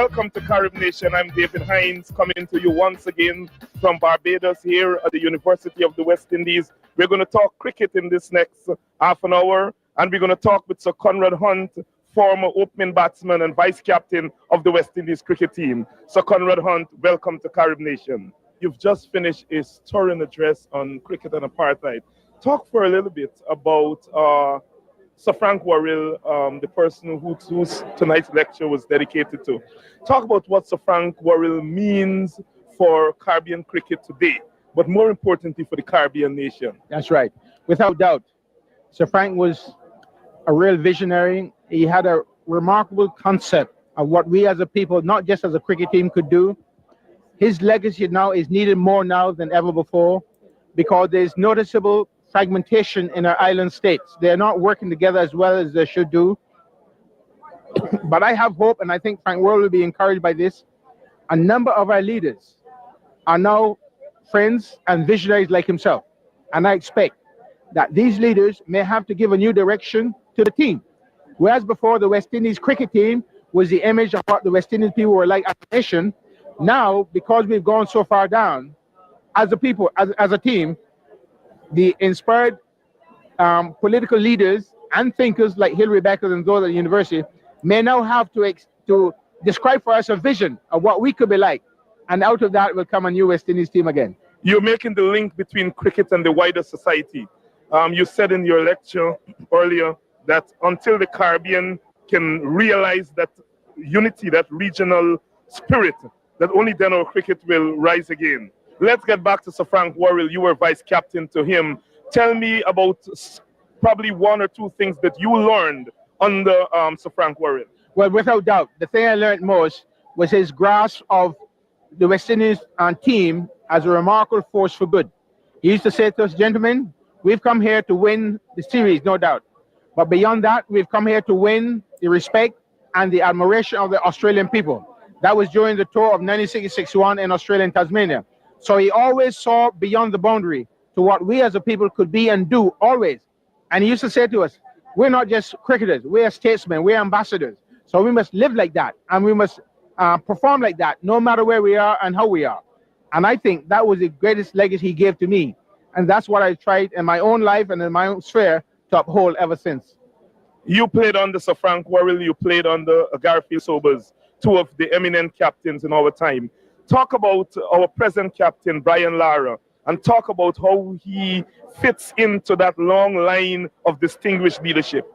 Welcome to Carib Nation. I'm David Hines coming to you once again from Barbados here at the University of the West Indies. We're going to talk cricket in this next half an hour, and we're going to talk with Sir Conrad Hunt, former opening batsman and vice captain of the West Indies cricket team. Sir Conrad Hunt, welcome to Carib Nation. You've just finished a stirring address on cricket and apartheid. Talk for a little bit about Sir Frank Worrell, the person whose tonight's lecture was dedicated to. Talk about what Sir Frank Worrell means for Caribbean cricket today, but more importantly for the Caribbean nation. That's right. Without doubt, Sir Frank was a real visionary. He had a remarkable concept of what we as a people, not just as a cricket team, could do. His legacy now is needed more now than ever before because there's noticeable fragmentation in our island states. They're not working together as well as they should do. But I have hope, and I think Frank Worrell will be encouraged by this. A number of our leaders are now friends and visionaries like himself. And I expect that these leaders may have to give a new direction to the team. Whereas before, the West Indies cricket team was the image of what the West Indies people were like as a nation. Now, because we've gone so far down, as a people, as a team, the inspired political leaders and thinkers like Hilary Beckers and those at the university may now have to describe for us a vision of what we could be like. And out of that will come a new West Indies team again. You're making the link between cricket and the wider society. You said in your lecture earlier that until the Caribbean can realize that unity, that regional spirit, that only then our cricket will rise again. Let's get back to Sir Frank Worrell. You were vice captain to him. Tell me about probably one or two things that you learned under Sir Frank Worrell. Well, without doubt, the thing I learned most was his grasp of the West Indies team as a remarkable force for good. He used to say to us, gentlemen, we've come here to win the series, no doubt. But beyond that, we've come here to win the respect and the admiration of the Australian people. That was during the tour of 1960-61 in Australia and Tasmania. So he always saw beyond the boundary to what we as a people could be and do, always. And he used to say to us, we're not just cricketers, we're statesmen, we're ambassadors. So we must live like that, and we must perform like that, no matter where we are and how we are. And I think that was the greatest legacy he gave to me. And that's what I tried in my own life and in my own sphere to uphold ever since. You played under Sir Frank Worrell, you played under Garfield Sobers, two of the eminent captains in our time. Talk about our present captain, Brian Lara, and talk about how he fits into that long line of distinguished leadership.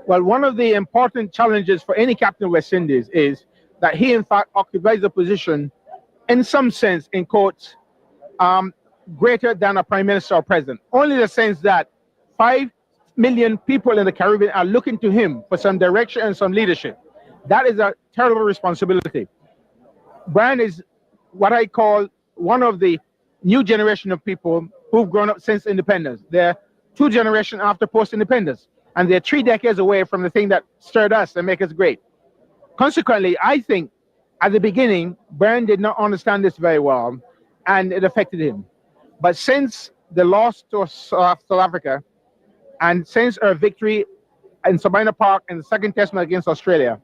Well, one of the important challenges for any captain of West Indies is that he, in fact, occupies a position, in some sense, in quotes, greater than a prime minister or president. Only in the sense that 5 million people in the Caribbean are looking to him for some direction and some leadership. That is a terrible responsibility. Brian is what I call one of the new generation of people who've grown up since independence. They're 2 generations after post-independence, and they're 3 decades away from the thing that stirred us and make us great. Consequently, I think at the beginning, Brian did not understand this very well, and it affected him. But since the loss to South Africa, and since our victory in Sabina Park in the second test match against Australia,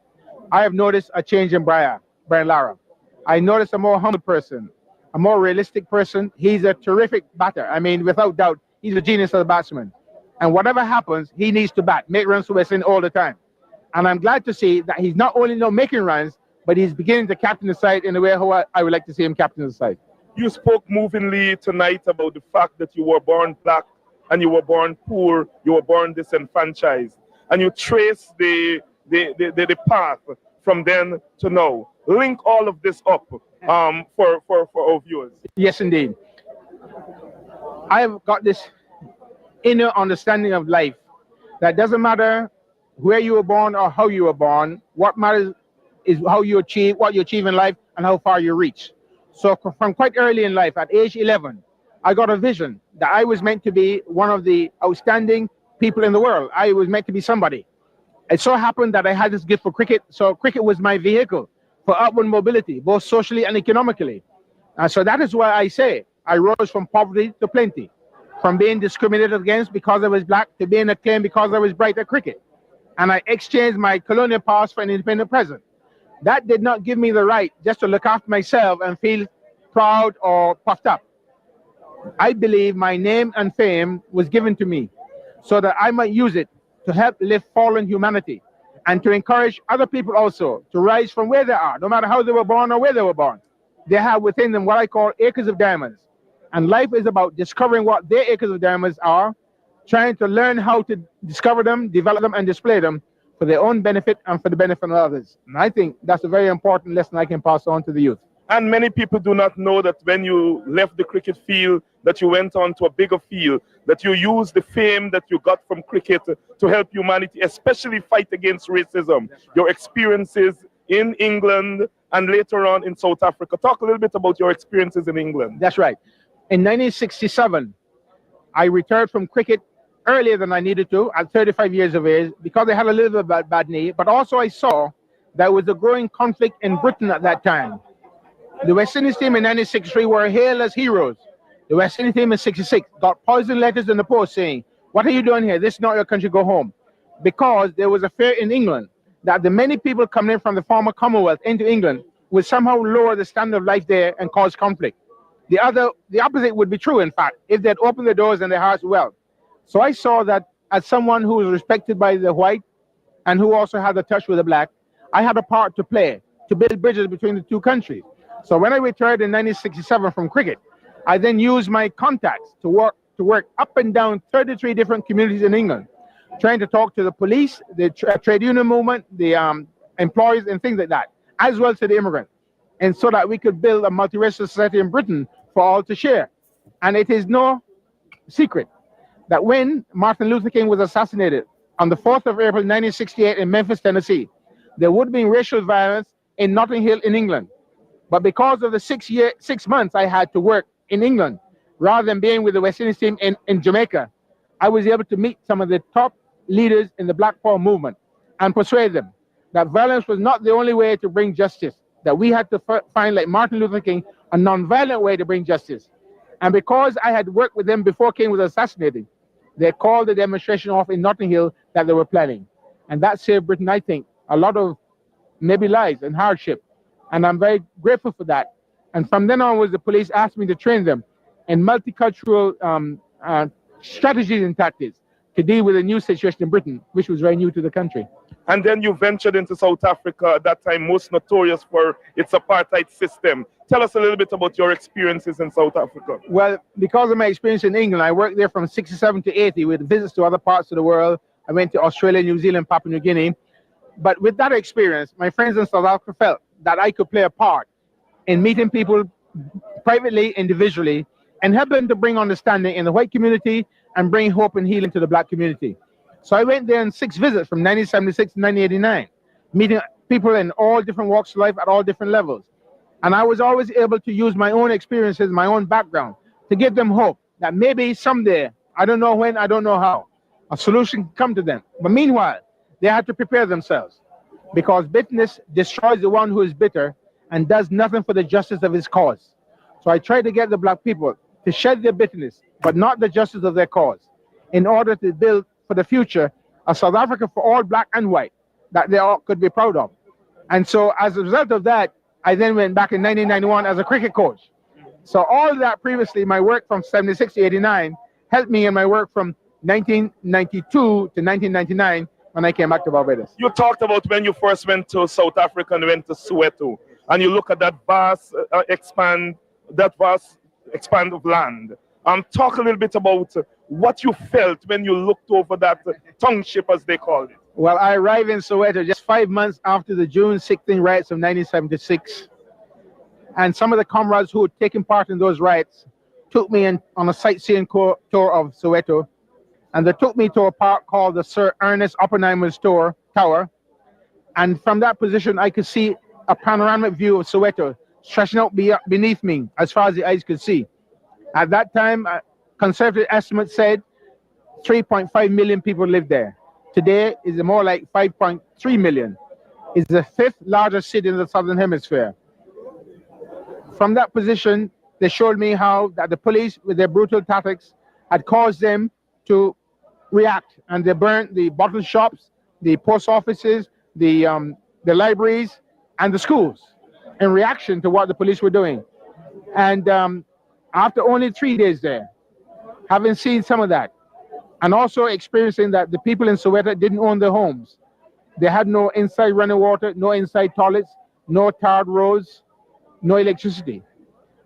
I have noticed a change in Brian Lara. I noticed a more humble person, a more realistic person. He's a terrific batter. I mean, without doubt, he's a genius as a batsman. And whatever happens, he needs to bat, make runs for West Indies all the time. And I'm glad to see that he's not only now making runs, but he's beginning to captain the side in the way how I would like to see him captain the side. You spoke movingly tonight about the fact that you were born black and you were born poor, you were born disenfranchised, and you trace the path from then to now. Link all of this up for our viewers. Yes, indeed. I've got this inner understanding of life that doesn't matter where you were born or how you were born. What matters is how you achieve, what you achieve in life, and how far you reach. So from quite early in life, at age 11, I got a vision that I was meant to be one of the outstanding people in the world. I was meant to be somebody. It so happened that I had this gift for cricket, so cricket was my vehicle for upward mobility, both socially and economically. So that is why I say I rose from poverty to plenty, from being discriminated against because I was black to being acclaimed because I was bright at cricket. And I exchanged my colonial past for an independent present. That did not give me the right just to look after myself and feel proud or puffed up. I believe my name and fame was given to me so that I might use it to help lift fallen humanity and to encourage other people also to rise from where they are, no matter how they were born or where they were born. They have within them what I call acres of diamonds. And life is about discovering what their acres of diamonds are, trying to learn how to discover them, develop them, and display them for their own benefit and for the benefit of others. And I think that's a very important lesson I can pass on to the youth. And many people do not know that when you left the cricket field, that you went on to a bigger field, that you used the fame that you got from cricket to help humanity, especially fight against racism. Your experiences in England and later on in South Africa. Talk a little bit about your experiences in England. That's right. In 1967, I retired from cricket earlier than I needed to at 35 years of age because I had a little bit of bad knee, but also I saw there was a growing conflict in Britain at that time. The West Indies team in 1963 were hailed as heroes. The West Indies team in 66 got poison letters in the post saying, "What are you doing here? This is not your country, go home." Because there was a fear in England that the many people coming in from the former Commonwealth into England would somehow lower the standard of life there and cause conflict. The opposite would be true, in fact, if they'd opened their doors and their hearts well. So I saw that as someone who was respected by the white and who also had a touch with the black, I had a part to play to build bridges between the two countries. So when I retired in 1967 from cricket, I then used my contacts to work up and down 33 different communities in England, trying to talk to the police, the trade union movement, the employees and things like that, as well as to the immigrants, and so that we could build a multiracial society in Britain for all to share. And it is no secret that when Martin Luther King was assassinated on the 4th of April 1968 in Memphis, Tennessee, there would have been racial violence in Notting Hill in England. But because of the 6 months I had to work in England, rather than being with the West Indies team in Jamaica, I was able to meet some of the top leaders in the Black Power movement and persuade them that violence was not the only way to bring justice, that we had to find, like Martin Luther King, a non-violent way to bring justice. And because I had worked with them before King was assassinated, they called the demonstration off in Notting Hill that they were planning. And that saved Britain, I think, a lot of maybe lives and hardship. And I'm very grateful for that. And from then onwards, the police asked me to train them in multicultural strategies and tactics to deal with a new situation in Britain, which was very new to the country. And then you ventured into South Africa, at that time most notorious for its apartheid system. Tell us a little bit about your experiences in South Africa. Well, because of my experience in England, I worked there from 67 to 80 with visits to other parts of the world. I went to Australia, New Zealand, Papua New Guinea. But with that experience, my friends in South Africa felt that I could play a part in meeting people privately, individually, and help them to bring understanding in the white community and bring hope and healing to the black community. So I went there on 6 visits from 1976 to 1989, meeting people in all different walks of life at all different levels. And I was always able to use my own experiences, my own background, to give them hope that maybe someday, I don't know when, I don't know how, a solution can come to them. But meanwhile, they had to prepare themselves, because bitterness destroys the one who is bitter and does nothing for the justice of his cause. So I tried to get the black people to shed their bitterness, but not the justice of their cause, in order to build for the future a South Africa for all black and white that they all could be proud of. And so as a result of that, I then went back in 1991 as a cricket coach. So all that previously, my work from 76 to 89, helped me in my work from 1992 to 1999 when I came back to Barbados. You talked about when you first went to South Africa and went to Soweto, and you look at that vast expand of land. Talk a little bit about what you felt when you looked over that township, as they called it. Well, I arrived in Soweto just 5 months after the June 16 riots of 1976. And some of the comrades who had taken part in those riots took me on a sightseeing tour of Soweto. And they took me to a park called the Sir Ernest Oppenheimer's Tower. And from that position, I could see a panoramic view of Soweto stretching out beneath me as far as the eyes could see. At that time, conservative estimates said 3.5 million people lived there. Today is more like 5.3 million. It's the 5th largest city in the Southern Hemisphere. From that position, they showed me how that the police, with their brutal tactics, had caused them to react, and they burned the bottle shops, the post offices, the libraries, and the schools in reaction to what the police were doing. And after only 3 days there, having seen some of that, and also experiencing that the people in Soweto didn't own their homes. They had no inside running water, no inside toilets, no tarred roads, no electricity.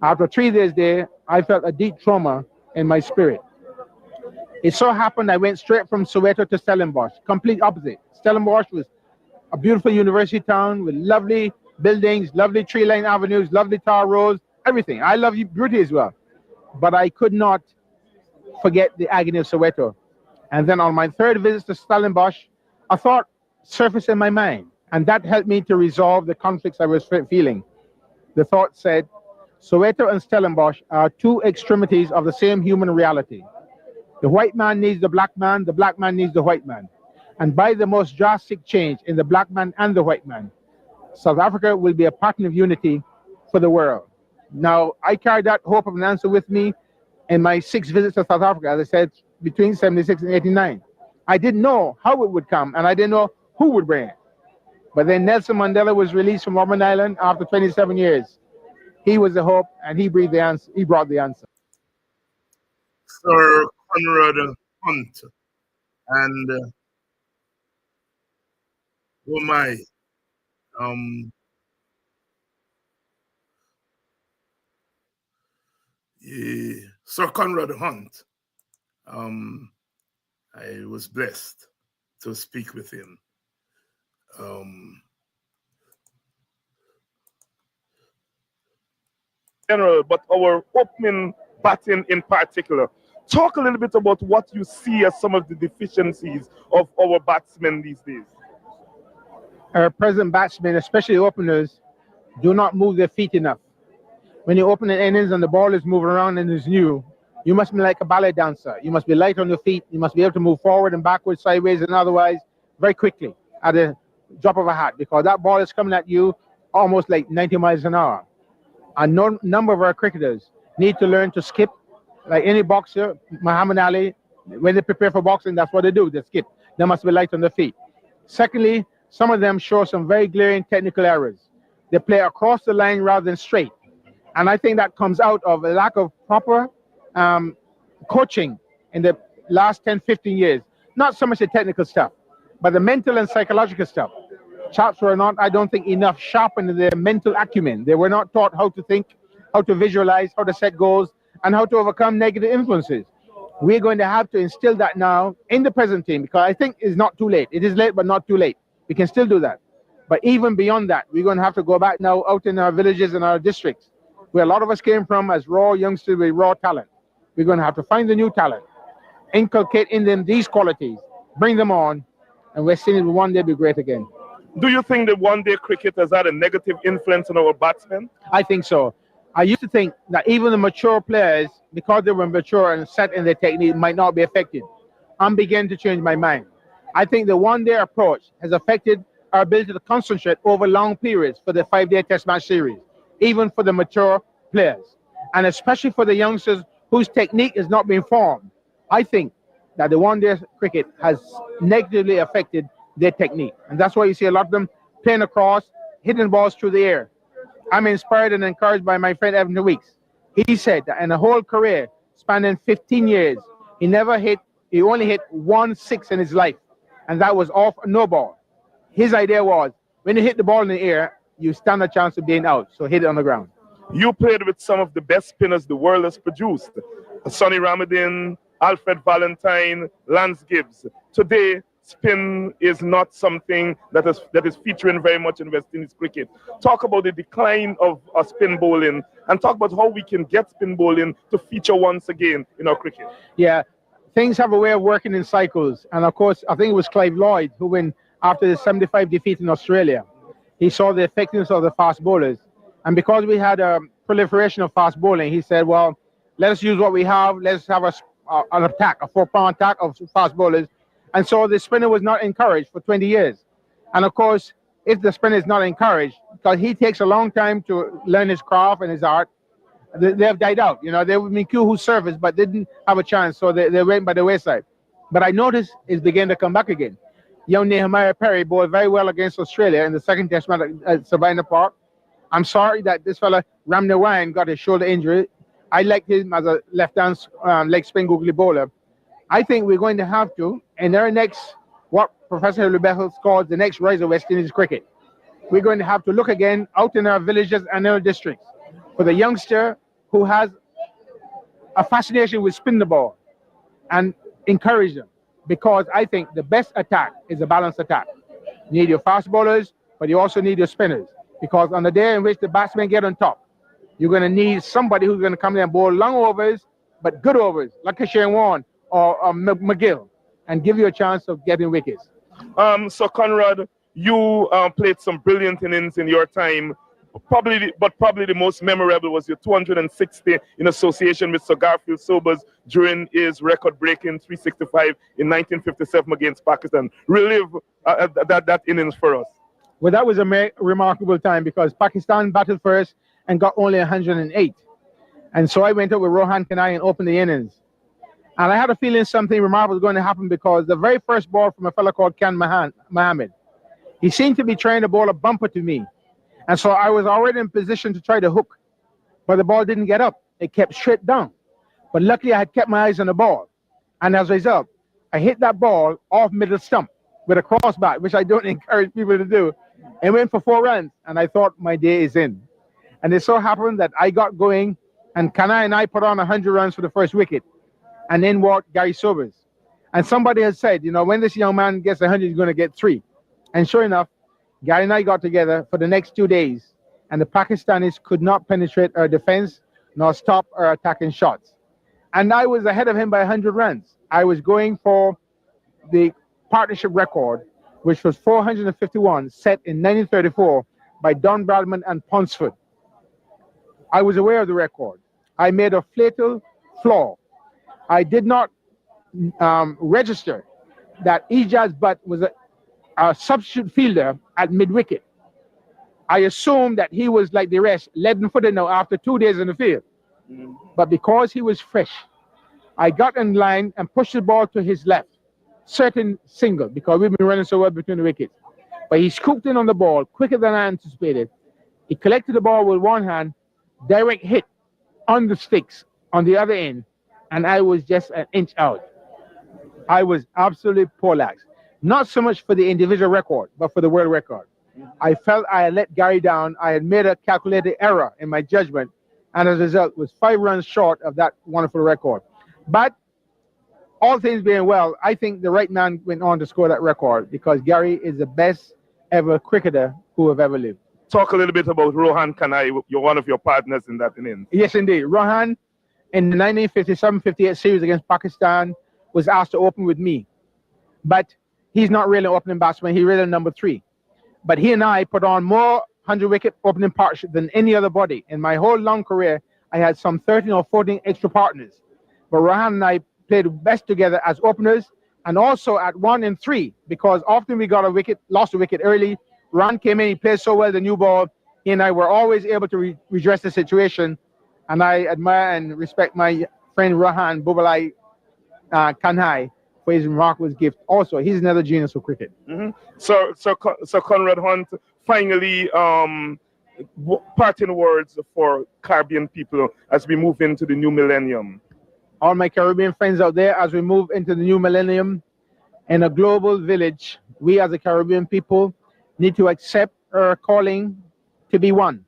After 3 days there, I felt a deep trauma in my spirit. It so happened I went straight from Soweto to Stellenbosch, complete opposite. Stellenbosch was a beautiful university town with lovely buildings, lovely tree-lined avenues, lovely tar roads, everything. I love beauty as well. But I could not forget the agony of Soweto. And then on my third visit to Stellenbosch, a thought surfaced in my mind, and that helped me to resolve the conflicts I was feeling. The thought said, Soweto and Stellenbosch are two extremities of the same human reality. The white man needs the black man needs the white man. And by the most drastic change in the black man and the white man, South Africa will be a partner of unity for the world. Now, I carried that hope of an answer with me in my 6 visits to South Africa, as I said, between 76 and 89. I didn't know how it would come, and I didn't know who would bring it. But then Nelson Mandela was released from Robben Island after 27 years. He was the hope, and he breathed the answer. He brought the answer. Sir Conrad Hunt, and oh my, yeah, Sir Conrad Hunt. I was blessed to speak with him. General, but our opening batting in particular. Talk a little bit about what you see as some of the deficiencies of our batsmen these days. Our present batsmen, especially openers, do not move their feet enough. When you open an innings and the ball is moving around and is new, you must be like a ballet dancer. You must be light on your feet. You must be able to move forward and backwards, sideways, and otherwise very quickly at a drop of a hat, because that ball is coming at you almost like 90 miles an hour. A number of our cricketers need to learn to skip. Like any boxer, Muhammad Ali, when they prepare for boxing, that's what they do, they skip. They must be light on their feet. Secondly, some of them show some very glaring technical errors. They play across the line rather than straight. And I think that comes out of a lack of proper coaching in the last 10, 15 years. Not so much the technical stuff, but the mental and psychological stuff. Chaps were not, I don't think, enough sharpened in their mental acumen. They were not taught how to think, how to visualize, how to set goals, and how to overcome negative influences. We're going to have to instill that now in the present team, because I think it's not too late. It is late, but not too late. We can still do that. But even beyond that, we're going to have to go back now out in our villages and our districts, where a lot of us came from as raw youngsters with raw talent. We're going to have to find the new talent, inculcate in them these qualities, bring them on, and West Indies will one day be great again. Do you think that one day cricket has had a negative influence on our batsmen? I think so. I used to think that even the mature players, because they were mature and set in their technique, might not be affected. I'm beginning to change my mind. I think the one-day approach has affected our ability to concentrate over long periods for the 5-day test match series, even for the mature players, and especially for the youngsters whose technique is not being formed. I think that the one-day cricket has negatively affected their technique. And that's why you see a lot of them playing across, hitting balls through the air. I'm inspired and encouraged by my friend Evan Weeks. He said that in a whole career, spanning 15 years, he only hit 1 6 in his life. And that was off a no ball. His idea was, when you hit the ball in the air, you stand a chance of being out. So hit it on the ground. You played with some of the best spinners the world has produced. Sonny Ramadan, Alfred Valentine, Lance Gibbs. Today, spin is not something that is featuring very much in West Indies cricket. Talk about the decline of spin bowling, and talk about how we can get spin bowling to feature once again in our cricket. Yeah, things have a way of working in cycles. And of course, I think it was Clive Lloyd who went after the 75 defeat in Australia. He saw the effectiveness of the fast bowlers. And because we had a proliferation of fast bowling, he said, well, let us use what we have. Let's have an attack, a 4-pound attack of fast bowlers. And so the spinner was not encouraged for 20 years. And of course, if the spinner is not encouraged, because he takes a long time to learn his craft and his art, they have died out. You know, they would be few who service, but didn't have a chance, so they went by the wayside. But I noticed it's beginning to come back again. Young Nehemiah Perry bowled very well against Australia in the second test match at Savannah Park. I'm sorry that this fella, Ram Nawain, got a shoulder injury. I like him as a left-hand leg spin googly bowler. I think we're going to have to, in our next, what Professor Lubethel calls the next rise of West Indies cricket, we're going to have to look again out in our villages and our districts for the youngster who has a fascination with spin the ball and encourage them. Because I think the best attack is a balanced attack. You need your fast bowlers, but you also need your spinners. Because on the day in which the batsmen get on top, you're going to need somebody who's going to come in and bowl long overs, but good overs, like a Shane Warne or McGill, and give you a chance of getting wickets. So Conrad, you played some brilliant innings in your time. Probably the most memorable was your 260 in association with Sir Garfield Sobers during his record-breaking 365 in 1957 against Pakistan. Relive that innings for us. Well, that was a remarkable time because Pakistan battled first and got only 108. And so I went up with Rohan Kanai and opened the innings. And I had a feeling something remarkable was going to happen because the very first ball from a fellow called Khan Mohammed, he seemed to be trying to bowl a bumper to me. And so I was already in position to try to hook, but the ball didn't get up. It kept straight down. But luckily I had kept my eyes on the ball. And as a result, I hit that ball off middle stump with a cross bat, which I don't encourage people to do, and went for 4 runs. And I thought my day is in. And it so happened that I got going, and Kanai and I put on 100 runs for the first wicket. And then walked Gary Sobers. And somebody had said, you know, when this young man gets 100, he's going to get 3. And sure enough, Gary and I got together for the next 2 days, and the Pakistanis could not penetrate our defense nor stop our attacking shots. And I was ahead of him by 100 runs. I was going for the partnership record, which was 451, set in 1934 by Don Bradman and Ponsford. I was aware of the record. I made a fatal flaw. I did not register that Ijaz Butt was a substitute fielder at mid-wicket. I assumed that he was like the rest, leaden-footed now after 2 days in the field. But because he was fresh, I got in line and pushed the ball to his left, certain single, because we've been running so well between the wickets. But he scooped in on the ball quicker than I anticipated. He collected the ball with one hand, direct hit on the sticks on the other end, and I was just an inch out. I was absolutely poleaxed. Not so much for the individual record, but for the world record. I felt I had let Gary down. I had made a calculated error in my judgment, and as a result, was 5 runs short of that wonderful record. But all things being well, I think the right man went on to score that record because Gary is the best ever cricketer who have ever lived. Talk a little bit about Rohan Kanai. You're one of your partners in that innings. Yes, indeed. Rohan, in the 1957-58 series against Pakistan, was asked to open with me. But he's not really an opening batsman. He's really number 3. But he and I put on more 100-wicket opening partnership than any other body. In my whole long career, I had some 13 or 14 extra partners. But Rohan and I played best together as openers and also at 1 and 3 because often we got a wicket, lost a wicket early. Rohan came in, he played so well the new ball. He and I were always able to redress the situation. And I admire and respect my friend Rohan Bubalai Kanhai for his remarkable gift. Also, he's another genius of cricket. So Conrad Hunt, finally, parting words for Caribbean people as we move into the new millennium. All my Caribbean friends out there, as we move into the new millennium, in a global village, we as a Caribbean people need to accept our calling to be one.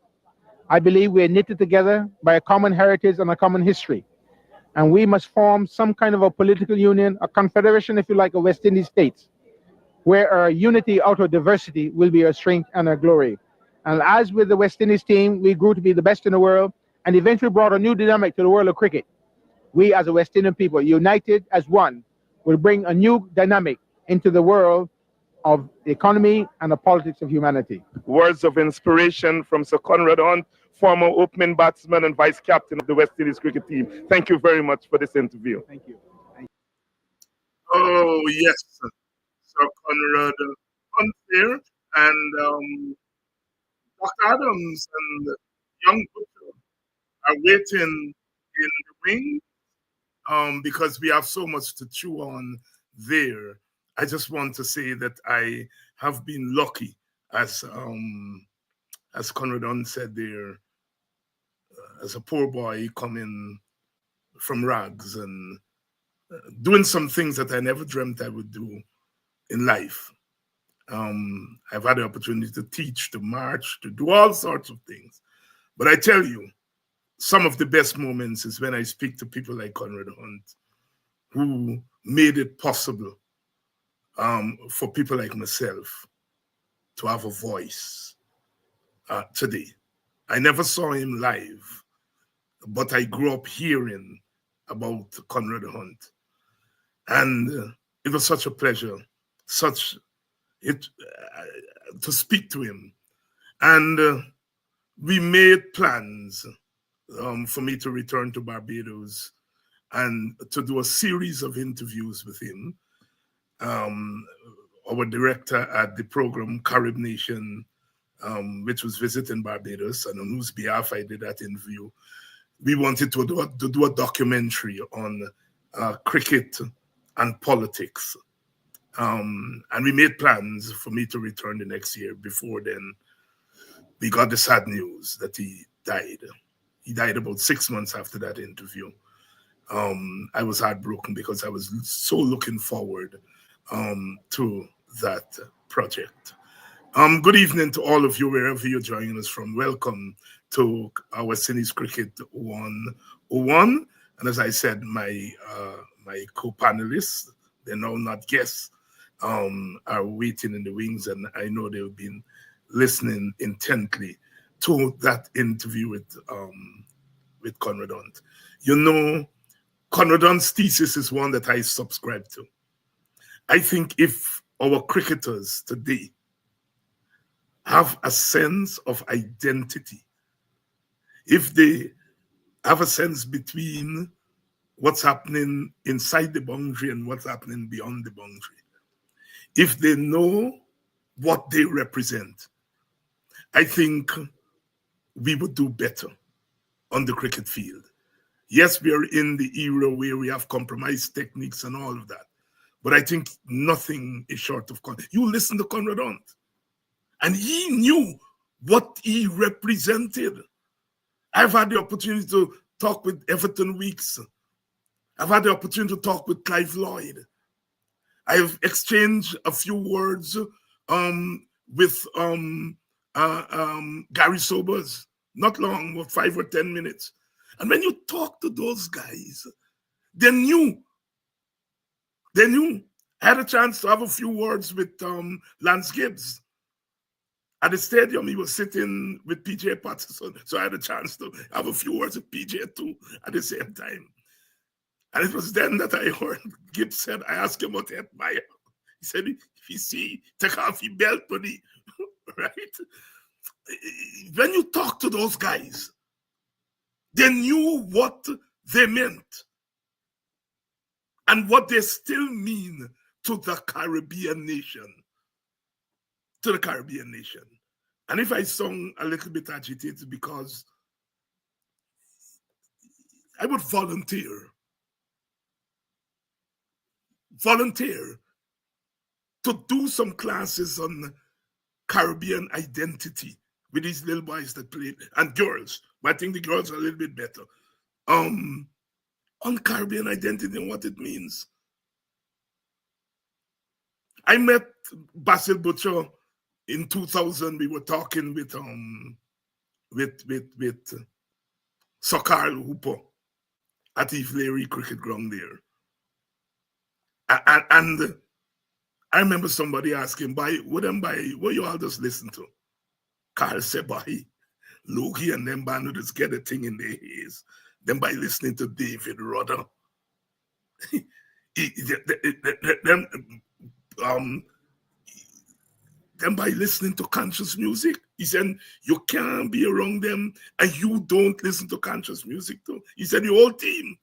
I believe we are knitted together by a common heritage and a common history. And we must form some kind of a political union, a confederation, if you like, of West Indies states, where our unity out of diversity will be our strength and our glory. And as with the West Indies team, we grew to be the best in the world and eventually brought a new dynamic to the world of cricket. We as a West Indian people, united as one, will bring a new dynamic into the world of the economy and the politics of humanity. Words of inspiration from Sir Conrad Hunt, former opening batsman and vice captain of the West Indies cricket team. Thank you very much for this interview. Thank you. Oh, yes, Sir Conrad Hunt here, and Dr. Adams and young Butcher are waiting in the wing because we have so much to chew on there. I just want to say that I have been lucky, as Conrad Hunt said there, as a poor boy coming from rags and doing some things that I never dreamt I would do in life. I've had the opportunity to teach, to march, to do all sorts of things. But I tell you, some of the best moments is when I speak to people like Conrad Hunt, who made it possible for people like myself to have a voice today. I never saw him live, but I grew up hearing about Conrad Hunt. And it was such a pleasure, to speak to him. And we made plans for me to return to Barbados and to do a series of interviews with him. Our director at the program, Carib Nation, which was visiting Barbados, and on whose behalf I did that interview, we wanted to do a documentary on cricket and politics. And we made plans for me to return the next year. Before then, we got the sad news that he died. He died about 6 months after that interview. I was heartbroken because I was so looking forward to that project. Good evening to all of you, wherever you're joining us from. Welcome to our West Indies Cricket 101. And as I said, my co-panelists, they're now not guests, are waiting in the wings, and I know they've been listening intently to that interview with Conrad Hunt. You know, Conrad Hunt's thesis is one that I subscribe to. I think if our cricketers today have a sense of identity, if they have a sense between what's happening inside the boundary and what's happening beyond the boundary, if they know what they represent, I think we would do better on the cricket field. Yes, we are in the era where we have compromised techniques and all of that, but I think nothing is short of You listen to Conrad Hunt, and he knew what he represented. I've had the opportunity to talk with Everton Weekes. I've had the opportunity to talk with Clive Lloyd. I've exchanged a few words with Gary Sobers, not long, about 5 or 10 minutes. And when you talk to those guys, they knew. I had a chance to have a few words with Lance Gibbs. At the stadium, he was sitting with PJ Patterson. So I had a chance to have a few words with PJ too at the same time. And it was then that I heard Gibbs said, I asked him about Hetmeyer. He said, if you see, take off your belt, buddy. Right? When you talk to those guys, they knew what they meant and what they still mean to the Caribbean nation. To the Caribbean nation. And if I sound a little bit agitated, because I would volunteer to do some classes on Caribbean identity with these little boys that play, and girls, but I think the girls are a little bit better, on Caribbean identity and what it means. I met Basil Butcher in 2000. We were talking with Sir Carl Hooper at Eve Leary Cricket Ground there. And I remember somebody asking, what you all just listen to? Carl said, by Logie and them band just get a thing in their ears. Then by listening to David Rudder. Then by listening to conscious music. He said, you can't be around them and you don't listen to conscious music too. He said, your whole team.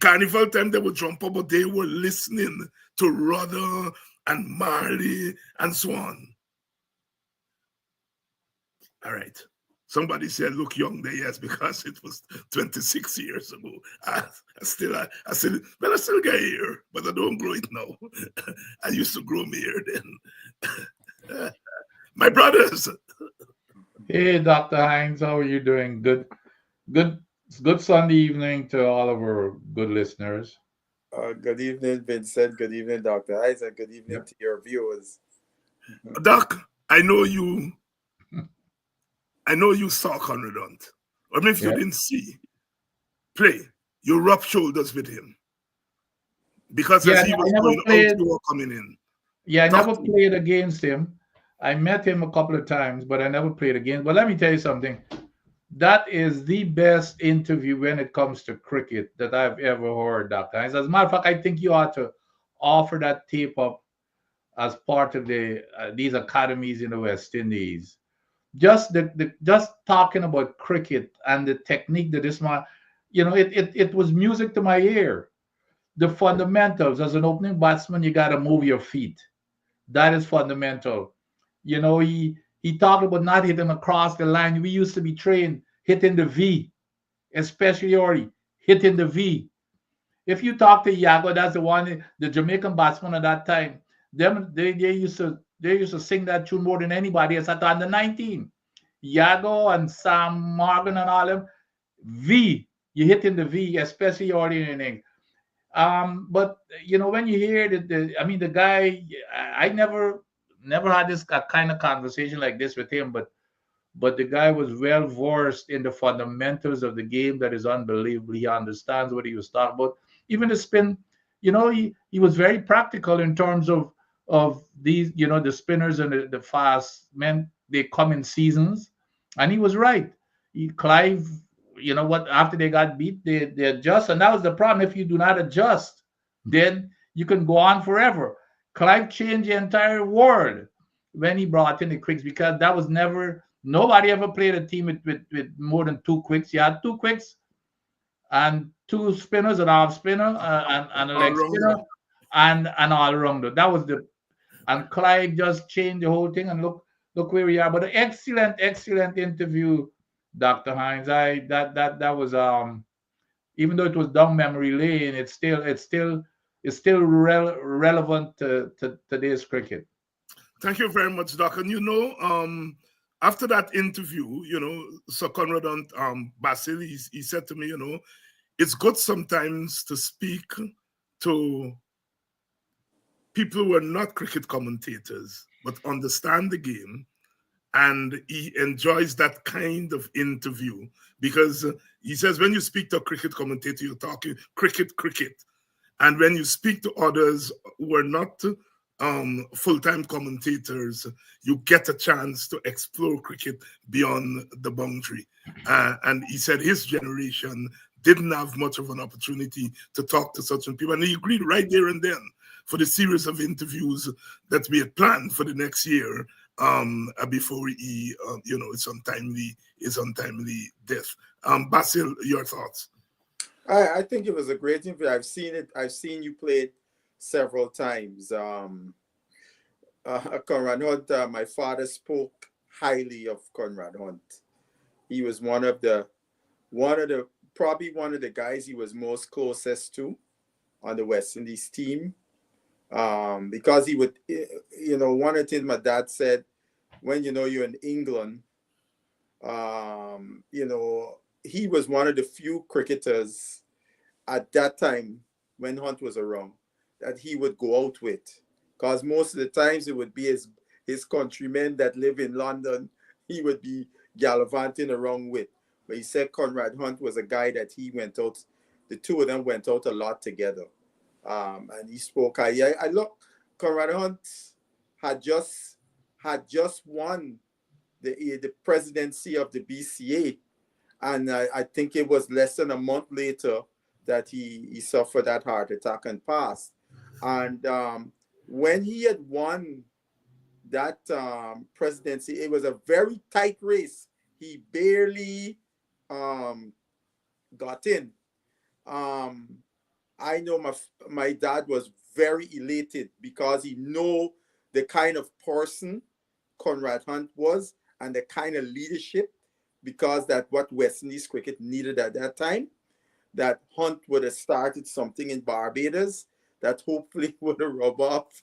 Carnival time, they would jump up, but they were listening to Rudder and Marley and so on. All right. Somebody said, "Look young there," yes, because it was 26 years ago. I still get hair, but I don't grow it now. I used to grow my hair then. My brothers. Hey, Dr. Hines, how are you doing? Good Sunday evening to all of our good listeners. Good evening, Vincent. Good evening, Dr. Isaac. Good evening to your viewers. Doc, I know you saw Conrad Hunt. Or if you didn't see play, you rubbed shoulders with him. Because as he was going out, you were coming in. Yeah, I never played against him. I met him a couple of times, but I never played against. But let me tell you something. That is the best interview when it comes to cricket that I've ever heard, Dr. Hines. As a matter of fact, I think you ought to offer that tape up as part of these academies in the West Indies. Just just talking about cricket and the technique that this man, it was music to my ear. The fundamentals as an opening batsman, you got to move your feet. That is fundamental. He talked about not hitting across the line. We used to be trained hitting the V, especially already hitting the V. If you talk to Yago, that's the Jamaican batsman at that time. They used to sing that tune more than anybody else at under 19. Yago and Sam Morgan and all them. V, you hitting the V, especially already in inning. But when you hear the guy, I never had this kind of conversation like this with him, but the guy was well versed in the fundamentals of the game that is unbelievable. He understands what he was talking about. Even the spin, he was very practical in terms of these, the spinners and the fast men, they come in seasons. And he was right. Clive, after they got beat, they adjust. And that was the problem. If you do not adjust, then you can go on forever. Clive changed the entire world when he brought in the quicks, because that was nobody ever played a team with more than two quicks. You had two quicks and two spinners, an off spinner and a leg spinner and an all-rounder. That was and Clive just changed the whole thing, and look where we are. But an excellent interview, Dr. Hines. That was even though it was down memory lane, it's still relevant to today's cricket. Thank you very much, Doc. And after that interview, Sir Conrad Hunt, Basil, he said to me, it's good sometimes to speak to people who are not cricket commentators, but understand the game. And he enjoys that kind of interview because he says when you speak to a cricket commentator, you're talking cricket. And when you speak to others who are not full-time commentators, you get a chance to explore cricket beyond the boundary. And he said his generation didn't have much of an opportunity to talk to such people. And he agreed right there and then for the series of interviews that we had planned for the next year before he, his untimely death. Basil, your thoughts? I think it was a great interview. I've seen you play it several times. Conrad Hunt, my father spoke highly of Conrad Hunt. He was probably one of the guys he was most closest to on the West Indies team. Because he would, one of the things my dad said, when you're in England, he was one of the few cricketers at that time when Hunt was around that he would go out with, because most of the times it would be his countrymen that live in London he would be gallivanting around with. But he said Conrad Hunt was a guy that he went out, the two of them went out a lot together. And he spoke. I look, Conrad Hunt had just won the presidency of the BCA, and I think it was less than a month later that he suffered that heart attack and passed. And when he had won that presidency, it was a very tight race. He barely got in. I know my dad was very elated because he know the kind of person Conrad Hunt was and the kind of leadership because that what West Indies cricket needed at that time, that Hunt would have started something in Barbados that hopefully would have rubbed off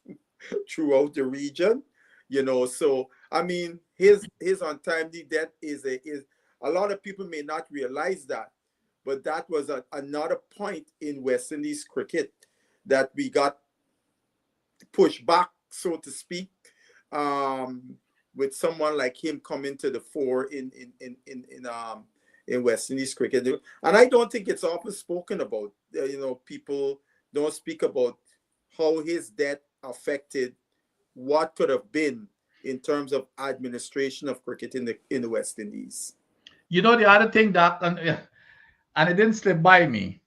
throughout the region, you know. So I mean, his untimely death is a lot of people may not realize that, but that was another point in West Indies cricket that we got pushed back, so to speak, with someone like him coming to the fore in West Indies cricket. And I don't think it's often spoken about. You know, people don't speak about how his death affected what could have been in terms of administration of cricket in the West Indies. You know, the other thing that, and it didn't slip by me,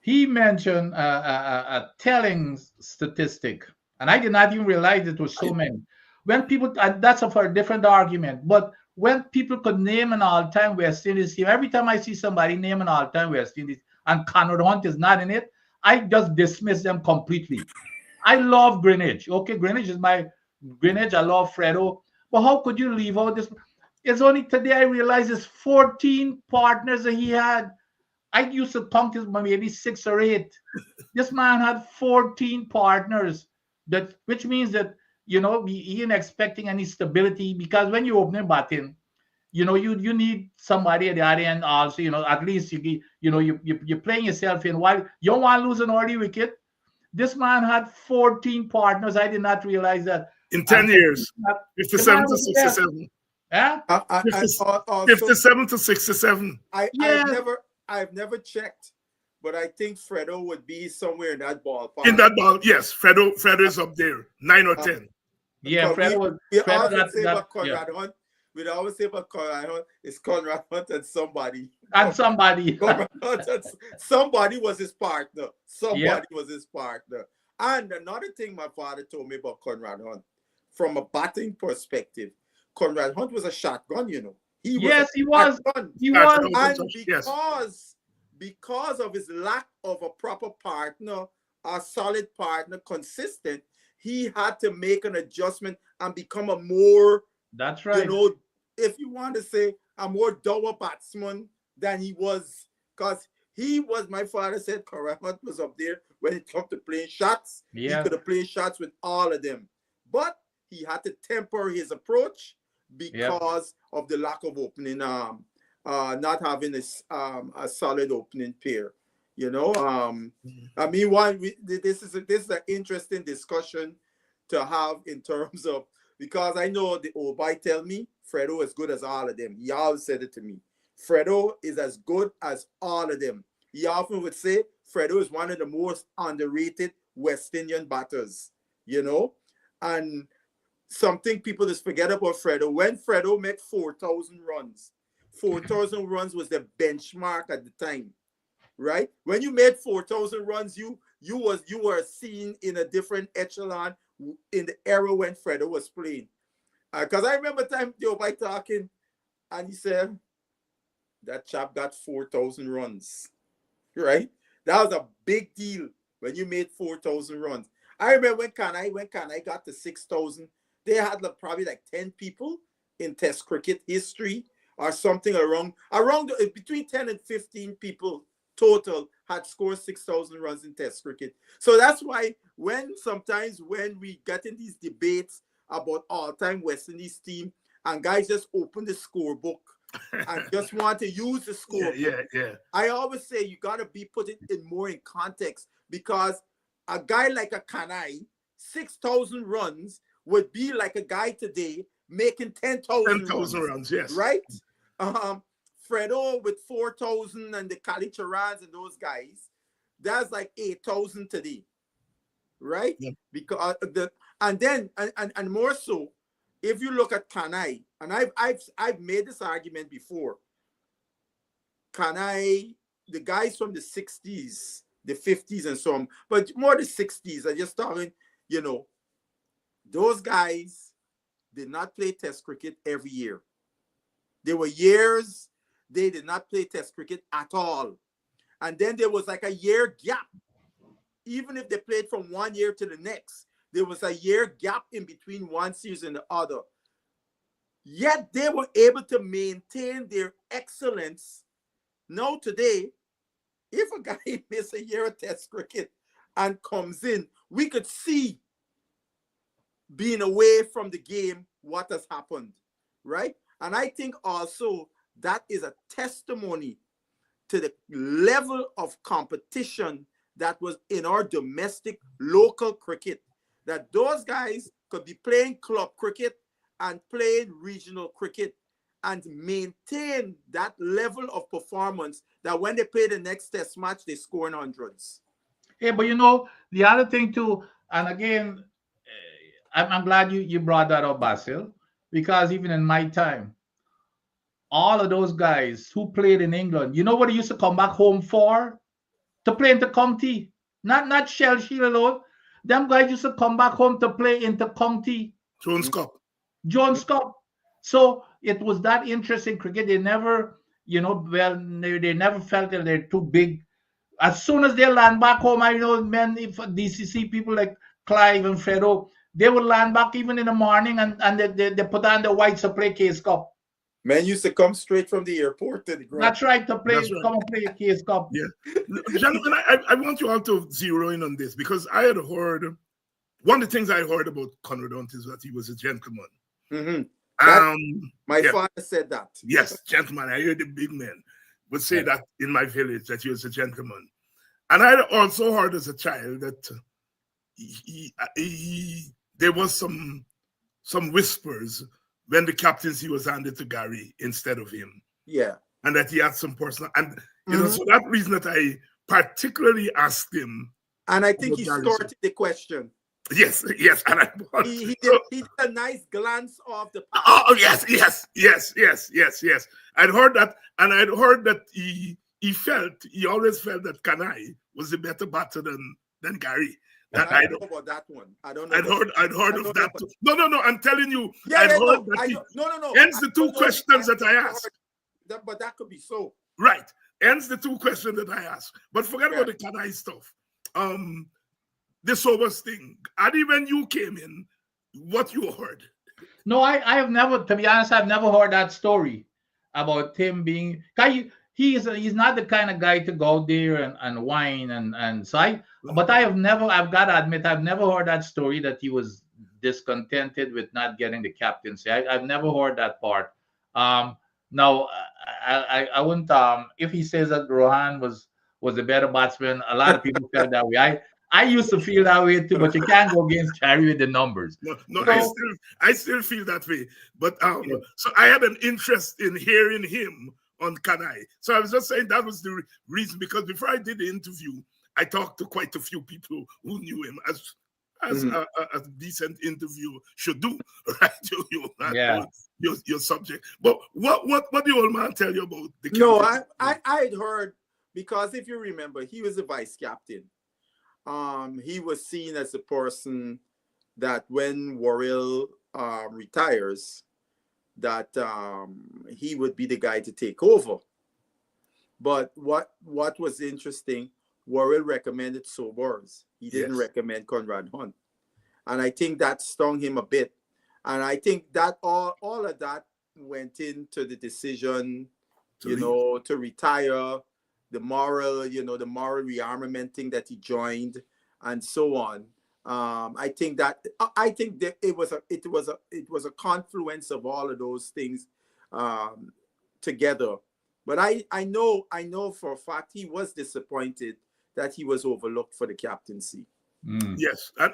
he mentioned a telling statistic, and I did not even realize it was so many. When people, and that's for a different argument, but when people could name an all-time West Indies team, every time I see somebody name an all-time West Indies and Conrad Hunt is not in it, I just dismiss them completely. I love Greenidge. Okay, Greenidge is my Greenidge. I love Fredo. But how could you leave out this? It's only today I realized it's 14 partners that he had. I used to count his maybe 6 or 8. This man had 14 partners. That which means that, you know, he ain't expecting any stability, because when you open a batting, you know, you need somebody at the other end also, you know, at least you're playing yourself in. While you don't want to lose an early wicket. This man had 14 partners. I did not realize that. In 10 years, 57 to 67. Yeah? 57 to 67. I've never checked, but I think Fredo would be somewhere in that ballpark. In that ball, yes. Fredo is up there, 9 or 10. Yeah, Fredo we always say about Conrad Hunt. We always say about Conrad Hunt, it's Conrad Hunt and somebody. And somebody. Somebody was his partner. Somebody was his partner. And another thing my father told me about Conrad Hunt, from a batting perspective, Conrad Hunt was a shotgun, you know. He was. He was. And because of his lack of a proper partner, a solid partner, consistent, he had to make an adjustment and become a more, that's right, you know, if you want to say, a more dour batsman than he was. Because he was, my father said, Conrad Hunt was up there when it comes to playing shots. Yeah. He could have played shots with all of them. But he had to temper his approach because of the lack of opening, not having a solid opening pair. You know, I mean, this is an interesting discussion to have in terms of, because I know the old boy tell me Fredo is good as all of them. He always said it to me. Fredo is as good as all of them. He often would say Fredo is one of the most underrated West Indian batters, you know. And something people just forget about Fredo, when Fredo made 4,000 runs, 4,000 runs was the benchmark at the time, right? When you made 4,000 runs, you were seen in a different echelon in the era when Fredo was playing. Because I remember time they were by talking, and he said, that chap got 4,000 runs, right? That was a big deal when you made 4,000 runs. I remember when Kanai got to 6,000, they had probably like 10 people in Test cricket history or something around between 10 and 15 people total had scored 6,000 runs in Test cricket. So that's why sometimes when we get in these debates about all-time West Indies team and guys just open the scorebook and just want to use the scorebook, I always say you got to be put it in more in context, because a guy like a Kanai, 6,000 runs would be like a guy today making 10,000 runs, yes. Right? Fredo with 4,000 and the Kali Charans and those guys, that's like 8,000 today, right? Yeah. Because and more so, if you look at Kanai, and I've made this argument before. Kanai, the guys from the 60s, the 50s and so on, but more the 60s, I just talking, you know, those guys did not play Test cricket every year. There were years they did not play Test cricket at all. And then there was like a year gap. Even if they played from one year to the next, there was a year gap in between one season and the other. yet they were able to maintain their excellence. Now today, if a guy misses a year of Test cricket and comes in, we could see, being away from the game, what has happened, right? And I think also that is a testimony to the level of competition that was in our domestic local cricket, that those guys could be playing club cricket and playing regional cricket and maintain that level of performance, that when they play the next test match, they score in hundreds. Hey, but you know, the other thing too, and again, I'm glad you brought that up, Basil, because even in my time, all of those guys who played in England, you know what they used to come back home for? To play inter-county. Not Shell Shield alone. Them guys used to come back home to play inter-county. Jones Cup. Jones Cup. So it was that interest in cricket. They never, they never felt that they're too big. As soon as they land back home, I know, men, if DCC people like Clive and Fredo, they would land back even in the morning and they put on the whites to play Case Cup. Men used to come straight from the airport to the ground. That's right, to play, That's right. come and play Case Cup. Yeah. Gentlemen, I want you all to zero in on this, because I had heard, one of the things I heard about Conrad Hunt is that he was a gentleman. Mm-hmm. My father said that. Yes, gentleman. I heard the big men would say that in my village, that he was a gentleman. And I also heard as a child that there was some whispers when the captaincy was handed to Gary instead of him. Yeah. And that he had some personal, and so that reason that I particularly asked him. And I think he started the question. Yes, and he did a nice glance of the. Oh yes. I'd heard that, and I'd heard that he always felt that Kanai was a better batter than Gary. I don't know about that one. I don't know. I'd heard of that too. No. I'm telling you. Yeah, No. Hence the two questions that I asked. But that could be so. Right. Hence the two questions that I asked. But forget about the Kanai stuff. The Sobers thing. Adi, when you came in, what you heard? No, I have never, to be honest, I've never heard that story about him being. He's not the kind of guy to go out there and whine and so but I've got to admit, I've never heard that story that he was discontented with not getting the captaincy. I've never heard that part. Now I wouldn't, if he says that Rohan was a better batsman, a lot of people felt that way. I used to feel that way too, but you can't go against Cherry with the numbers. No, so, I still feel that way. But so I had an interest in hearing him on Kanai. So I was just saying that was the reason, because before I did the interview, I talked to quite a few people who knew him, as a decent interview should do, right? Your subject. But what did the old man tell you about the captain? No, I had heard, because if you remember, he was a vice captain. He was seen as a person that when Worrell retires, that he would be the guy to take over. But what was interesting, Worrell recommended Sobers. He didn't recommend Conrad Hunt. And I think that stung him a bit. And I think that all of that went into the decision, to retire, the moral rearmamenting that he joined, and so on. I think that it was a confluence of all of those things together. But I know for a fact he was disappointed that he was overlooked for the captaincy. Yes, and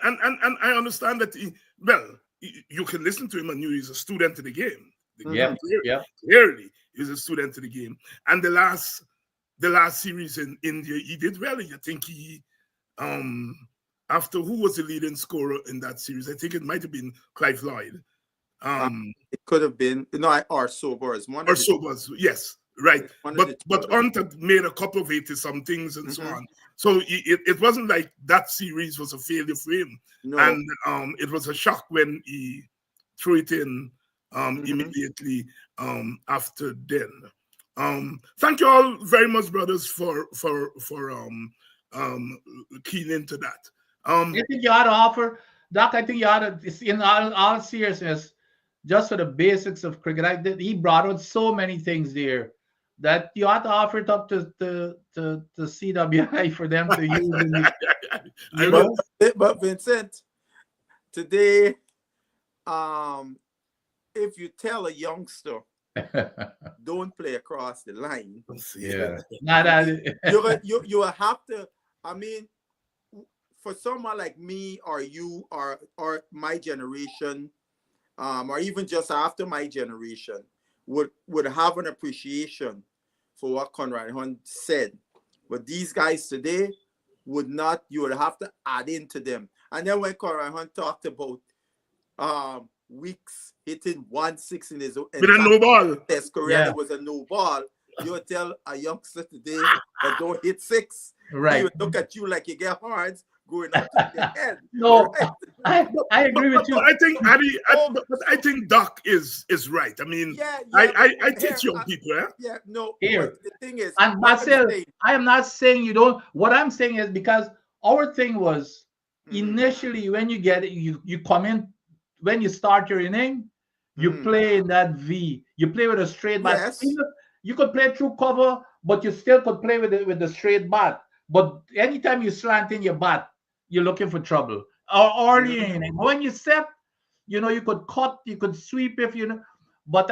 I understand that you can listen to him and you he's a student of the game. Clearly, he's a student of the game. And the last series in India, he did well. I think he after who was the leading scorer in that series? I think it might have been Clive Lloyd. It could have been or Sobers. Sobers, yes, right. But Hunt had made a couple of 80-somethings and so on. So it wasn't like that series was a failure for him. No. And it was a shock when he threw it in immediately after then. Thank you all very much, brothers, for keying into that. I think you ought to offer, Doc. I think you ought to, in all seriousness, just for the basics of cricket. He brought out so many things there that you ought to offer it up to CWI for them to use. I You will. know? But Vincent, today, if you tell a youngster don't play across the line, Yeah. Not that. you will have to. I mean, for someone like me or you or my generation, or even just after my generation, would have an appreciation for what Conrad Hunt said. But these guys today would not. You would have to add into them. And then when Conrad Hunt talked about Weeks hitting 1-6 in his With a no ball. test career, it was a no ball. You would tell a youngster today that don't hit 6. Right. He would look at you like you get horns going up to your head. No, Right? I agree with you. But I think Addy, but I think Doc is right. I mean, I teach young people. No. Here. The thing is, And Marcel, I am not saying you don't. What I'm saying is because our thing was initially when you get it, you come in, when you start your inning, you play in that V. You play with a straight bat. Yes. You could play through cover, but you still could play with the straight bat. But anytime you slant in your bat, you're looking for trouble. Or early inning. When you set, you could cut, you could sweep if you know. But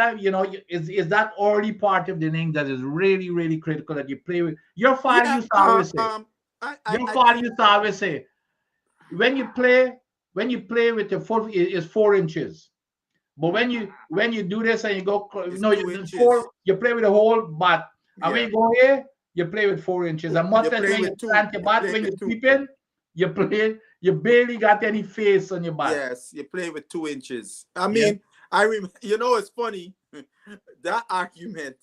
is that early part of the inning that is really, really critical that you play with. Your father used to always say, when you play with your foot is 4 inches. But when you do this and you go, you play with a whole bat. And when you go here, you play with 4 inches. And much as when you plant your bat, when you sweep in, you barely got any face on your bat. Yes, you play with 2 inches. I mean, I remember, it's funny, that argument.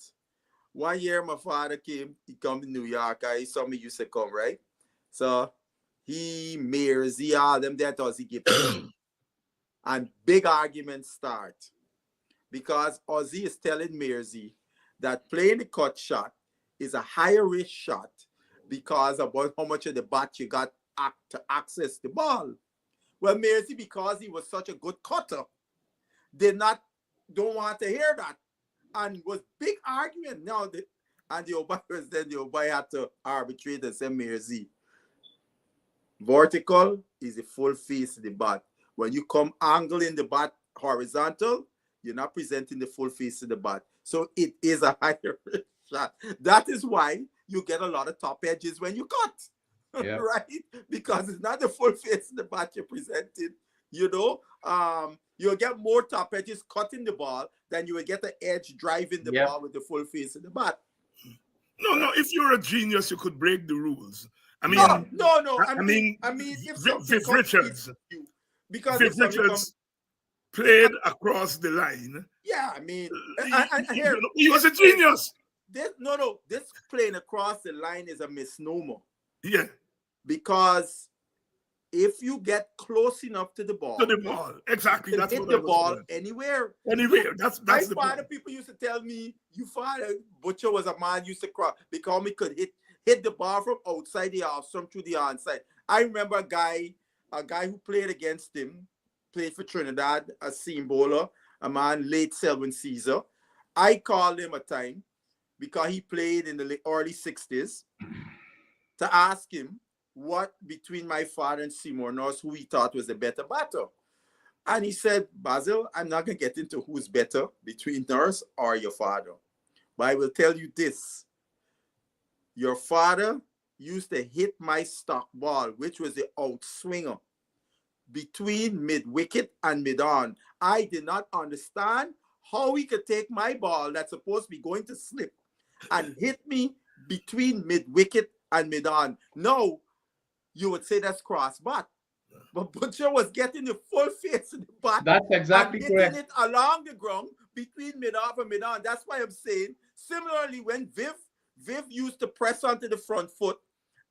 One year my father he come to New York. He saw me used to come, right? So Mears, all them there thought he give and big arguments start because Ozzy is telling Mearsy that playing the cut shot is a higher risk shot because of how much of the bat you got to access the ball. Well, Mearsy, because he was such a good cutter, don't want to hear that, and was big argument. Now the umpire had to arbitrate and say, Mearsy, vertical is the full face of the bat. When you come angling the bat horizontal, you're not presenting the full face of the bat. So it is a higher risk shot. That is why you get a lot of top edges when you cut, right? Because it's not the full face of the bat you're presenting. You'll get more top edges cutting the ball than you will get the edge driving the ball with the full face of the bat. No. If you're a genius, you could break the rules. I mean, no. I mean, if Viv Richards. Because Viv Richards played across the line. Yeah, I mean, he was a genius. This playing across the line is a misnomer. Yeah. Because if you get close enough to the ball, exactly. You can hit the ball anywhere. That's my the father. point. People used to tell me, "You father Butcher was a man used to cross because he could hit the ball from outside the off stump to the onside." I remember a guy who played against him, played for Trinidad, a seam bowler, a man late Selwyn Caesar. I called him a time because he played in the early 60s to ask him what between my father and Seymour Norris, who he thought was the better batter. And he said, Basil, I'm not going to get into who's better between Norris or your father. But I will tell you this. Your father used to hit my stock ball, which was the outswinger, between mid-wicket and mid-on. I did not understand how he could take my ball that's supposed to be going to slip and hit me between mid-wicket and mid-on. No, you would say that's cross bat. But Butcher was getting the full face of the bat. That's exactly and correct. hitting it along the ground between mid-off and mid-on. That's why I'm saying, similarly, when Viv used to press onto the front foot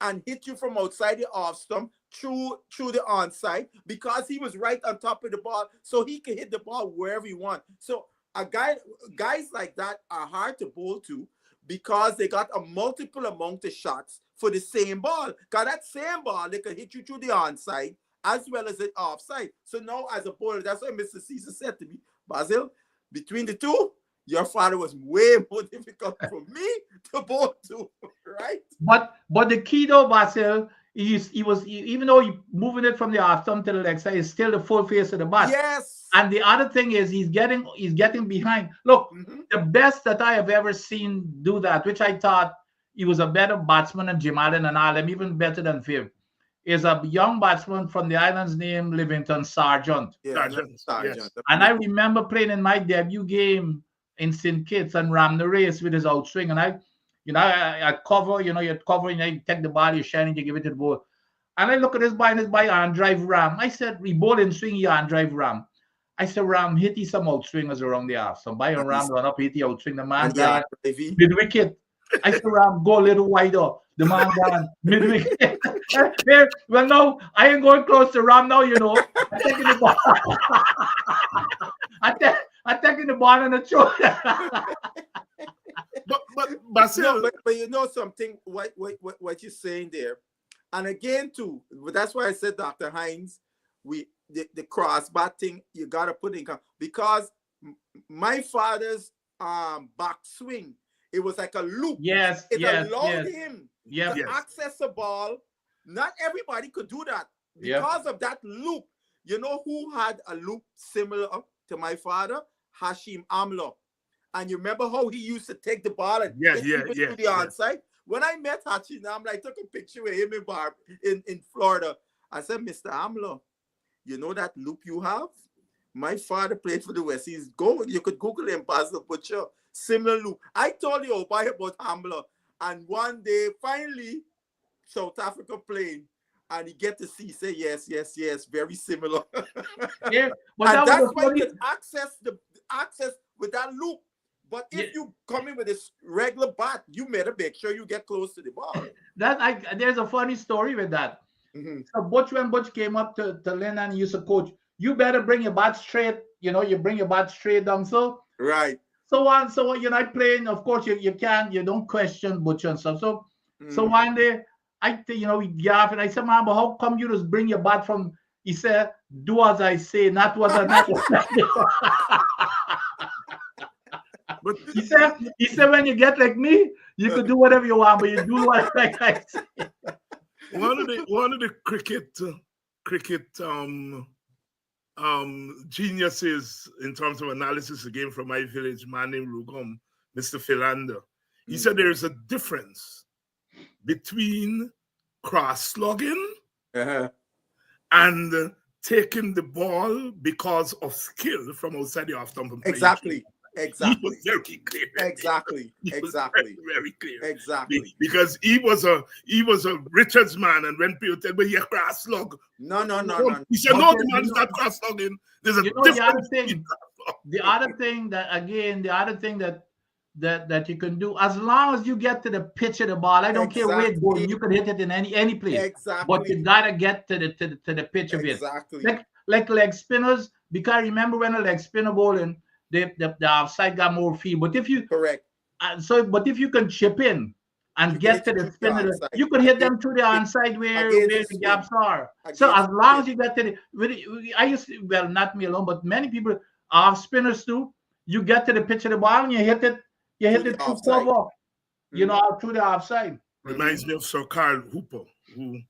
and hit you from outside the off stump through the onside, because he was right on top of the ball, so he could hit the ball wherever he wants. So guys like that are hard to bowl to because they got a multiple amount of shots for the same ball. Because that same ball, they could hit you through the onside as well as the offside. So now as a bowler, that's why Mr. Caesar said to me, Basil, between the two, your father was way more difficult for me to bowl to, right? But the key though, Basil, even though he moving it from the off stump to the leg side, is still the full face of the bat. Yes. And the other thing is he's getting behind. Look, the best that I have ever seen do that, which I thought he was a better batsman than Jim Allen and all them, even better than Viv, is a young batsman from the islands named Livingston Sargent. Yeah, Sargent, yes. And I remember playing in my debut game in St. Kitts and ram the race with his outswing. And I cover, you cover, you take the ball, you shine it, you give it to the ball. And I look at this boy and this boy on drive ram. I said, we ball and swing you on drive ram. I said, Ram, hit some outswingers around the half. So by a Ram run up, hit the outswing, the man down mid wicket. I said, Ram, go a little wider. The man down mid wicket. Well, no, I ain't going close to Ram now, I'm taking the ball. I'm taking the ball on the throat. but Basil, but you know something, what you're saying there. And again, too, that's why I said, Dr. Hines, the cross batting, you gotta put in, because my father's back swing, it was like a loop. Yes, it allowed him to access the ball. Not everybody could do that because of that loop. You know who had a loop similar to my father? Hashim Amla. And you remember how he used to take the ball and to the onside? When I met Hashim Amla, I took a picture with him in Florida. I said, Mr. Amla, you know that loop you have? My father played for the West Indies. You could Google him, Basil Butcher. Similar loop. I told you about Amla. And one day, finally, South Africa playing, and he get to see, say, yes, very similar. Yeah, but and that's why you can access with that loop. But if you come in with this regular bat, you better make sure you get close to the ball. There's a funny story with that. So when Butch came up to Lynn and used to coach, you better bring your bat straight. You bring your bat straight down. So right. So you're not playing. Of course, you don't question Butch and stuff. So one day we gaff and I said, man, but how come you just bring your bat from? He said, do as I say, not what I not. But he said when you get like me, you could do whatever you want, but you do like I say. One of the cricket geniuses in terms of analysis, again from my village, man named Rugum, Mr. Philander. He said there is a difference between cross slugging and taking the ball because of skill from outside the off stump. Exactly. He was very clear. Exactly. Very clear. Exactly. Because he was a Richards man, and when people tell me he cross slug. No. He said, no, the man is not cross slugging. There's a difference. The other thing that you can do, as long as you get to the pitch of the ball, I don't care where it's going, you can hit it in any place. Exactly. But you gotta get to the pitch of it. Exactly. Like leg spinners, because remember when a leg spinner bowling, the offside got more field. But if you but if you can chip in and get to the spinner, you could hit them through the onside where the gaps are. So as long as you get to not me alone, but many people off spinners too. You get to the pitch of the ball and you hit it through cover, through the offside. Reminds me of Sir Carl Hooper, who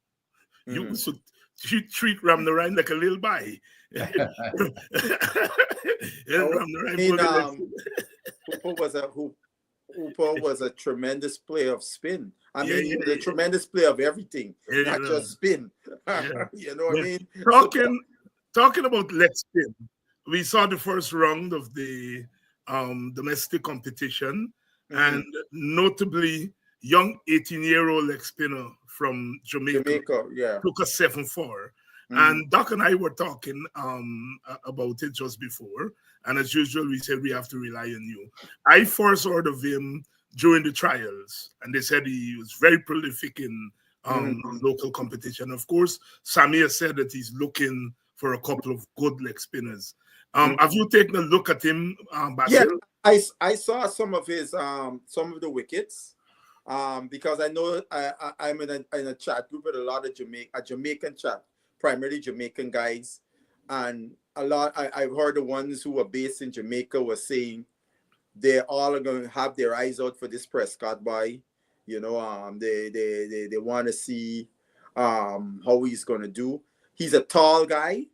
used to treat Ram Narayan like a little boy. Hooper was a tremendous player of spin. I mean, a tremendous player of everything, not just spin. You know what I mean? Talking about leg spin, we saw the first round of the domestic competition, and notably, young 18-year-old leg spinner from Jamaica took a 7-4. And Doc and I were talking about it just before. And as usual, we said we have to rely on you. I first heard of him during the trials, and they said he was very prolific in local competition. Of course, Samir said that he's looking for a couple of good leg spinners. Have you taken a look at him, Basil? Yeah, I saw some of his some of the wickets. Because I know I'm in a chat group with a lot of Jamaican chat, primarily Jamaican guys, and a lot. I've heard the ones who are based in Jamaica were saying they all are going to have their eyes out for this Prescott boy. You know, they want to see how he's going to do. He's a tall guy.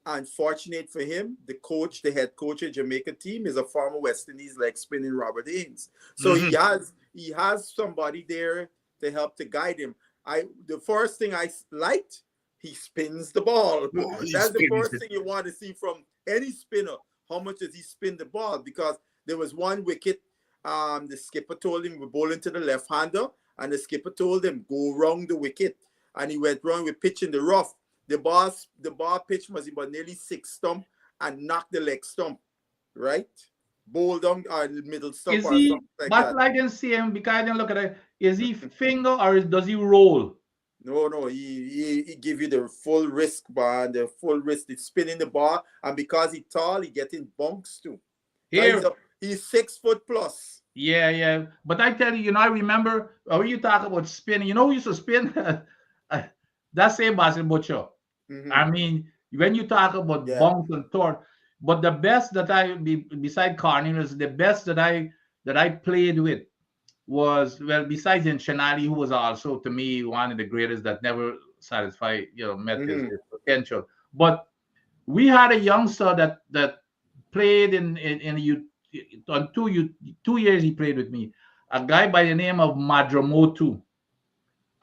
Unfortunate for him, the head coach of Jamaica team is a former West Indies leg spinning Robert Haynes. So he has somebody there to help to guide him. The first thing I liked, he spins the ball. That's the first thing you want to see from any spinner. How much does he spin the ball? Because there was one wicket, the skipper told him we're bowling to the left-hander, and the skipper told him go round the wicket, and he went wrong with pitch in the rough. The ball pitch was about nearly 6 stump and knocked the leg stump, right? Bowl down the middle stump. Is he? But I didn't see him because I didn't look at it. Is he finger or does he roll? No. He give you the full wrist bar and the full wrist. It's spinning the ball, and because he's tall, he getting bunks too. Here, he's 6 foot plus. Yeah. But I tell you, I remember when you talk about spinning. You know who used to spin? That's same Basil Butcher. I mean, when you talk about bunks and torque, but the best that beside Cornelius, the best that I played with was, well, besides Shanali, who was also to me one of the greatest that never met his potential. But we had a youngster that played in on 2 years he played with me, a guy by the name of Madramotu,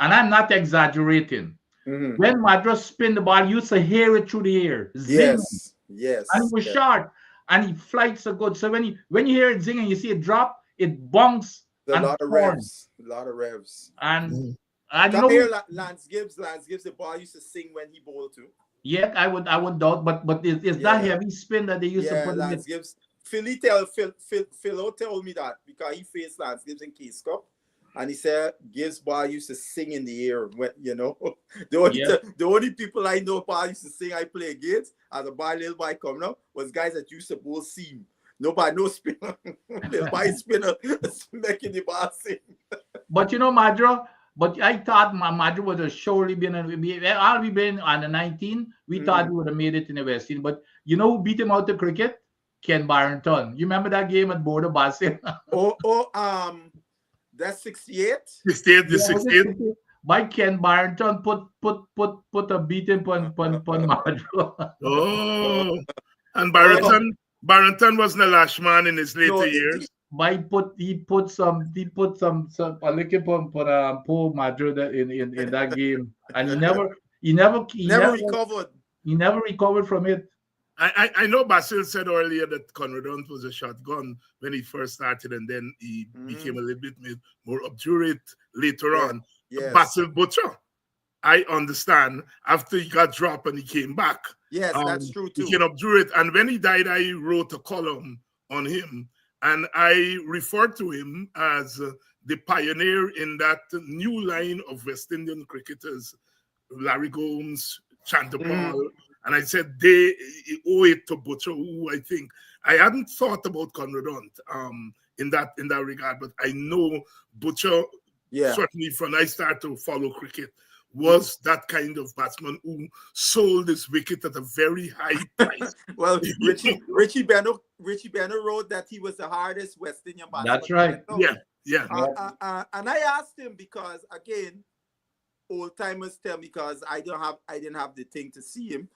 and I'm not exaggerating. When Madras spin the ball, you used to hear it through the air. Zing. Yes. And he was short, and he flights so good. So when you hear it zing and you see it drop, it bunks. A lot of revs. And you hear Lance Gibbs, the ball used to sing when he bowled too. Yeah, I would doubt, but is that heavy spin that they used to put Lance Gibbs. Phil told me that because he faced Lance Gibbs in Keys Cup. And he said Gibbs ball used to sing in the air when, the only people I know ball used to sing I play against as a little boy coming up was guys that used to bowl seam. Nobody no spinner. Little boy spinner making the ball sing. But Madra, but I thought Madra would have surely been all we been on the 19. We thought we would have made it in the West Indies. But you know who beat him out to cricket? Ken Barrington. You remember that game at Border Basin? That's 68. 68. By Ken Barrington put a beating pon Madro. Oh, and Barrington wasn't a lash man in his later years. He put some a lick pon poor Madro in that game, and he never recovered. He never recovered from it. I know Basil said earlier that Conradon was a shotgun when he first started, and then he became a little bit more obdurate later on. Yes. Basil Butcher, I understand, after he got dropped and he came back. Yes, that's true too. He became obdurate, and when he died, I wrote a column on him, and I referred to him as the pioneer in that new line of West Indian cricketers, Larry Gomes, Chanterpaul. And I said they owe it to Butcher, who I think I hadn't thought about Conradon in that regard, but I know Butcher certainly from I started to follow cricket was that kind of batsman who sold his wicket at a very high price. Well, Richie Beno wrote that he was the hardest West Indian batsman. That's right. Yeah. And I asked him because again, old timers tell me, because I didn't have the thing to see him.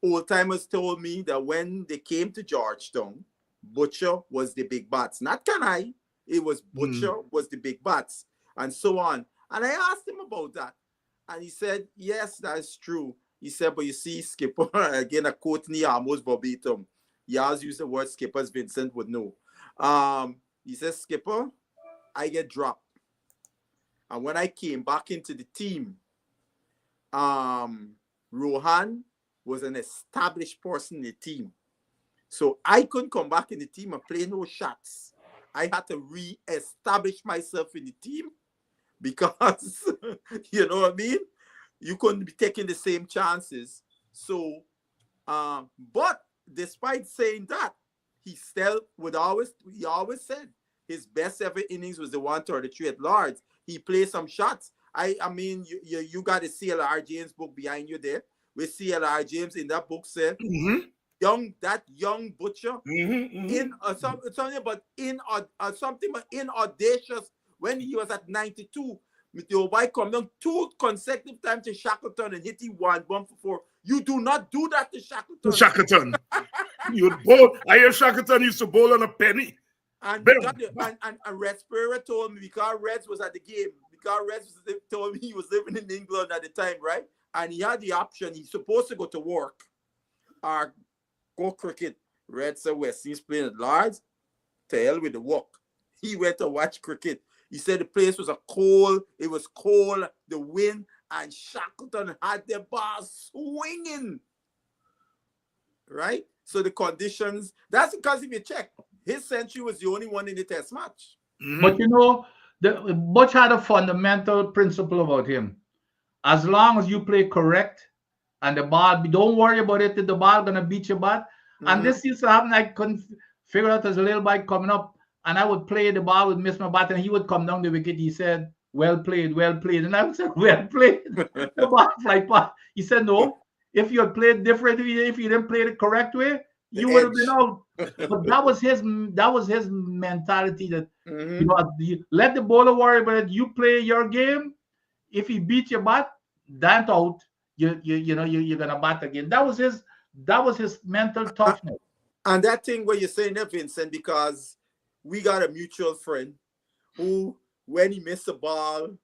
Old timers told me that when they came to Georgetown, Butcher was the big bats. Not Kanai. It was Butcher was the big bats, and so on. And I asked him about that. And he said, yes, that's true. He said, but you see, Skipper, again, a quote me almost verbatim. He always used the word Skipper, as Vincent would know. He says, Skipper, I get dropped. And when I came back into the team, Rohan was an established person in the team. So I couldn't come back in the team and play no shots. I had to re-establish myself in the team because, you know what I mean? You couldn't be taking the same chances. So, but despite saying that, he always said his best ever innings was the 133 at Lords. He played some shots. I mean, you got to see LR James' book behind you there, with CLR James in that book said, Mhm. that young butcher Mhm. Mhm. in something but in audacious when he was at 92. Mr. White come down 2 consecutive times to Shackleton and hit him 1 bomb for 4. You do not do that to Shackleton. Shackleton. You would bowl. I hear Shackleton used to bowl on a penny. And Boom. Red Spera told me, because Reds was at the game, because Reds told me he was living in England at the time, right? And he had the option. He's supposed to go to work or go cricket. Red said, West, he's playing at Lords. To hell with the work. He went to watch cricket. He said the place was it was cold, the wind, and Shackleton had the ball swinging. Right? So the conditions, that's because if you check, his century was the only one in the test match. Mhm. But you know, Butch had a fundamental principle about him. As long as you play correct and the ball, don't worry about it, the ball gonna beat your bat. And this used to happen. I couldn't figure out as a little bite coming up, and I would play the ball, would miss my bat, and he would come down the wicket. He said, well played, well played. And I would say, well played. The ball fly past. He said, no, if you had played differently, if you didn't play the correct way, you would have been out. But that was his mentality that you let the bowler worry about it. You play your game. If he beats your bat, that out. You're gonna bat again. That was his mental toughness. And that thing where you're saying that, Vincent, because we got a mutual friend who, when he missed a ball,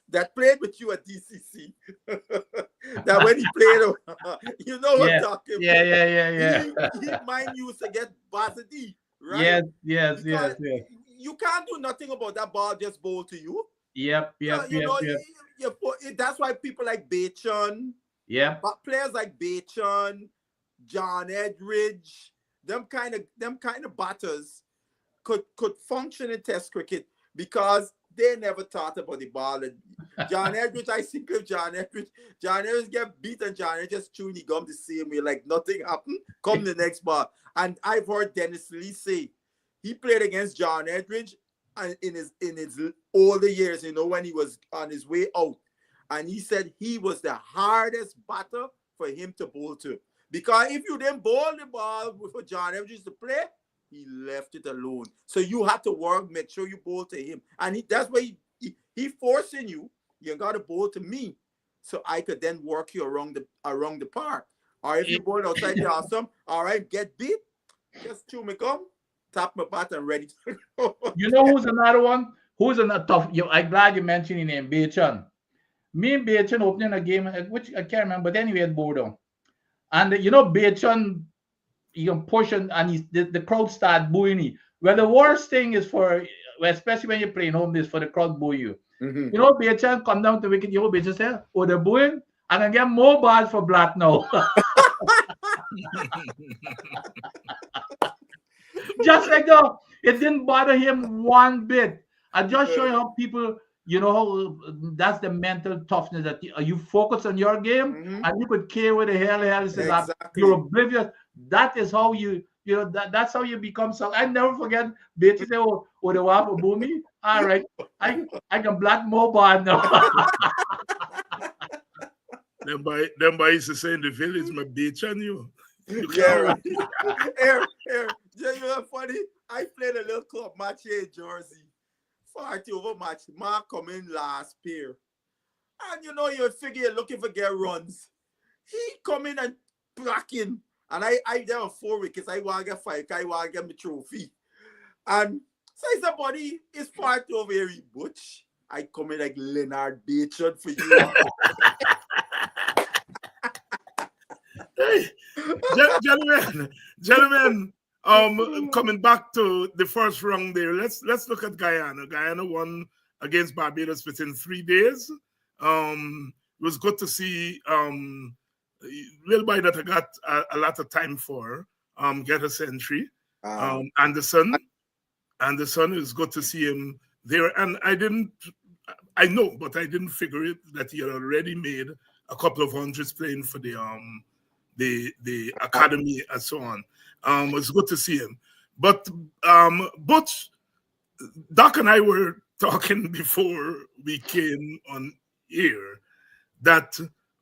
that played with you at DCC, that when he played, you know what I'm talking about. Yeah. He mine used to get Basadi, right? Yes. You can't do nothing about that ball just bowl to you. Yep. That's why people like Bacon, but players like Bacon, John Edridge, them kind of batters could function in Test cricket because they never thought about the ball. And John Edridge, I think of John Edridge get beat and John Edridge just chewing the gum the same way, like nothing happened. Come the next ball. And I've heard Dennis Lee say he played against John Edridge and in his older years, when he was on his way out. And he said he was the hardest batter for him to bowl to. Because if you didn't bowl the ball for John Edridge to play, he left it alone. So you have to work, make sure you bowl to him. And that's why he forcing you. You got to bowl to me, so I could then work you around the park. Or if you bowl outside the awesome, all right, get beat, just chew me gum, tap my bat and ready to go. You know who's another one? Who's another tough? I'm glad you mentioned his name, Bacon. Me and Bacon opening a game, which I can't remember, but anyway, at Bordeaux. And Bacon, you can push and the crowd start booing you. Well, the worst thing is especially when you're playing home, is for the crowd boo you. Bacon come down to wicket, Bacon say, oh, they're booing, and I get more balls for Blatt now. Just like that, it didn't bother him one bit. I just show you how people, that's the mental toughness that you focus on your game and you could care what the hell is exactly. You're oblivious. That is how that's how you become so. I never forget Betty say, oh, the waffle boomy. All right, I can Blatt mobile now. Them boy used to say in the village, my bitch on you. Yeah, right. Here, you know funny? I played a little club match here in Jersey. 40 over match. Mark come in last pair. And you figure you're looking for get runs. He come in and blocking. And I there on 4 wickets. I want to get 5. I want to get my trophy. And so I said, buddy, it's 40 over here, Butch. I come in like Leonard Bacon for you. Hey, gentlemen, coming back to the first round there, let's look at Guyana. Guyana won against Barbados within 3 days. It was good to see Lil Boy that I got a lot of time for get a century. Anderson, it was good to see him there. And I didn't figure it that he had already made a couple of hundreds playing for the academy and so on. It was good to see him. But Doc and I were talking before we came on here that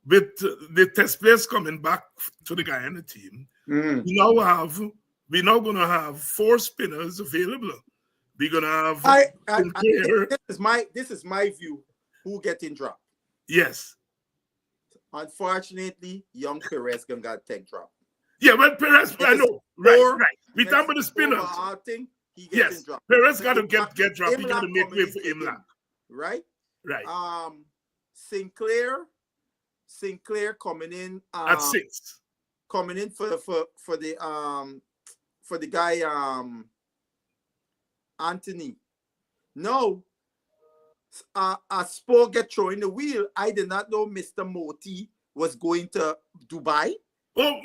with the test players coming back to the Guyana team, Mhm. we're now going to have 4 spinners available. We're going to have Sinclair. This is my view. Who getting dropped? Yes. Unfortunately, young Perez got tech drop. Yeah, well, Perez, I know. Right. We talk about the spinners. He Yes, dropped. Perez got to get dropped. He got to make way for Imlach. Right? Right. Sinclair coming in at 6. Coming in for the guy Anthony. No. A sport get thrown in the wheel. I did not know Mr. Moti was going to Dubai. Oh,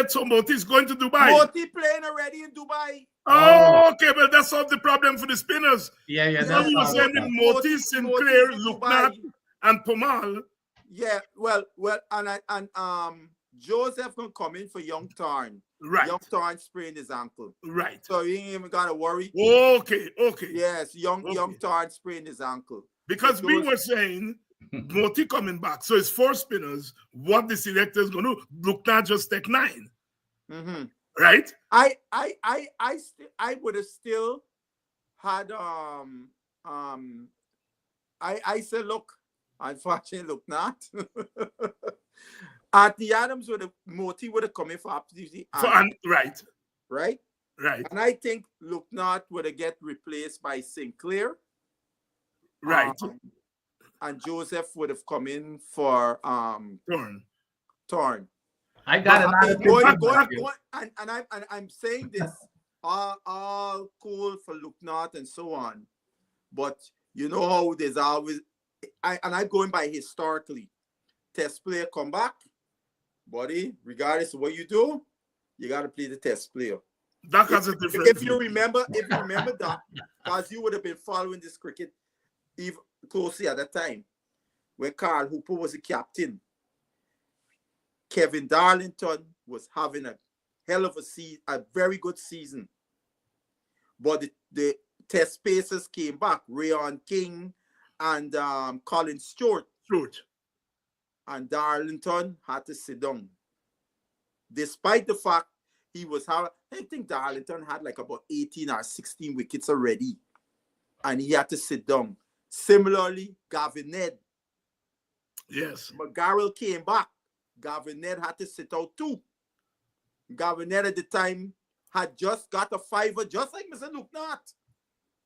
so Moti's going to Dubai. Moti playing already in Dubai. Oh, okay, but that's solved the problem for the spinners. Yeah. So we were saying Moti, Sinclair, Luknat, and Pomal. Yeah, well, and Joseph gonna come in for Young Tarn. Right. Young Tarn sprained his ankle. Right. So you ain't even gotta worry. Okay. Yes, Young Tarn sprained his ankle. Because we were saying Moti coming back. So it's 4 spinners. What the selector's gonna do? Luknat just take 9. Mm-hmm. Right? I would have still had I said, look, unfortunately, look not. Anthony Adams Moti would have come in for absolutely right. Right? Right. And I think Luknat would have get replaced by Sinclair. Right. And Joseph would have come in for Torn. I got I'm saying this all cool for Luknat and so on. But you know how there's always I'm going by historically. Test player come back, buddy, regardless of what you do, you gotta play the test player. That has a difference. If you remember that, because you would have been following this cricket even closely at that time, when Carl Hooper was the captain. Kevin Darlington was having a hell of a very good season. But the test pacers came back, Rayon King and Colin Stewart. And Darlington had to sit down. Despite the fact he was having, I think Darlington had like about 18 or 16 wickets already. And he had to sit down. Similarly, Gavin Ned. Yes. McGarrell came back. Gavin Ned had to sit out too. Gavin Ned at the time had just got a 5er, just like Mr. Luknat.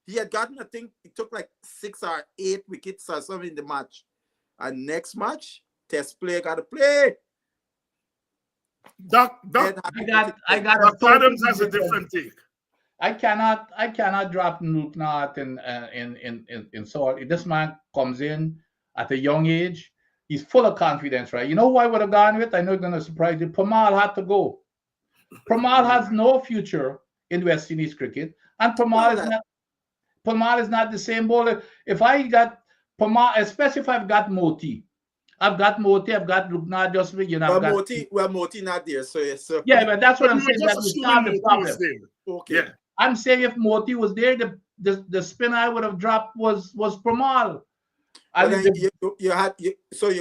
He had gotten, I think, it took like 6 or 8 wickets or something in the match. And next match, test player got to play. I got Adams has a different take. I cannot drop Luknat in sort. This man comes in at a young age. He's full of confidence, right? You know who I would have gone with? I know it's going to surprise you. Pomal had to go. Pomal has no future in West Indies cricket, and Pomal is not the same bowler. If I got Pomal, especially if I've got Moti, I've got Luknat just Moti not there, so yeah, but that's what I'm saying. That's the problem. Okay. Yeah. I'm saying if Moti was there, the spin I would have dropped was Pomal. You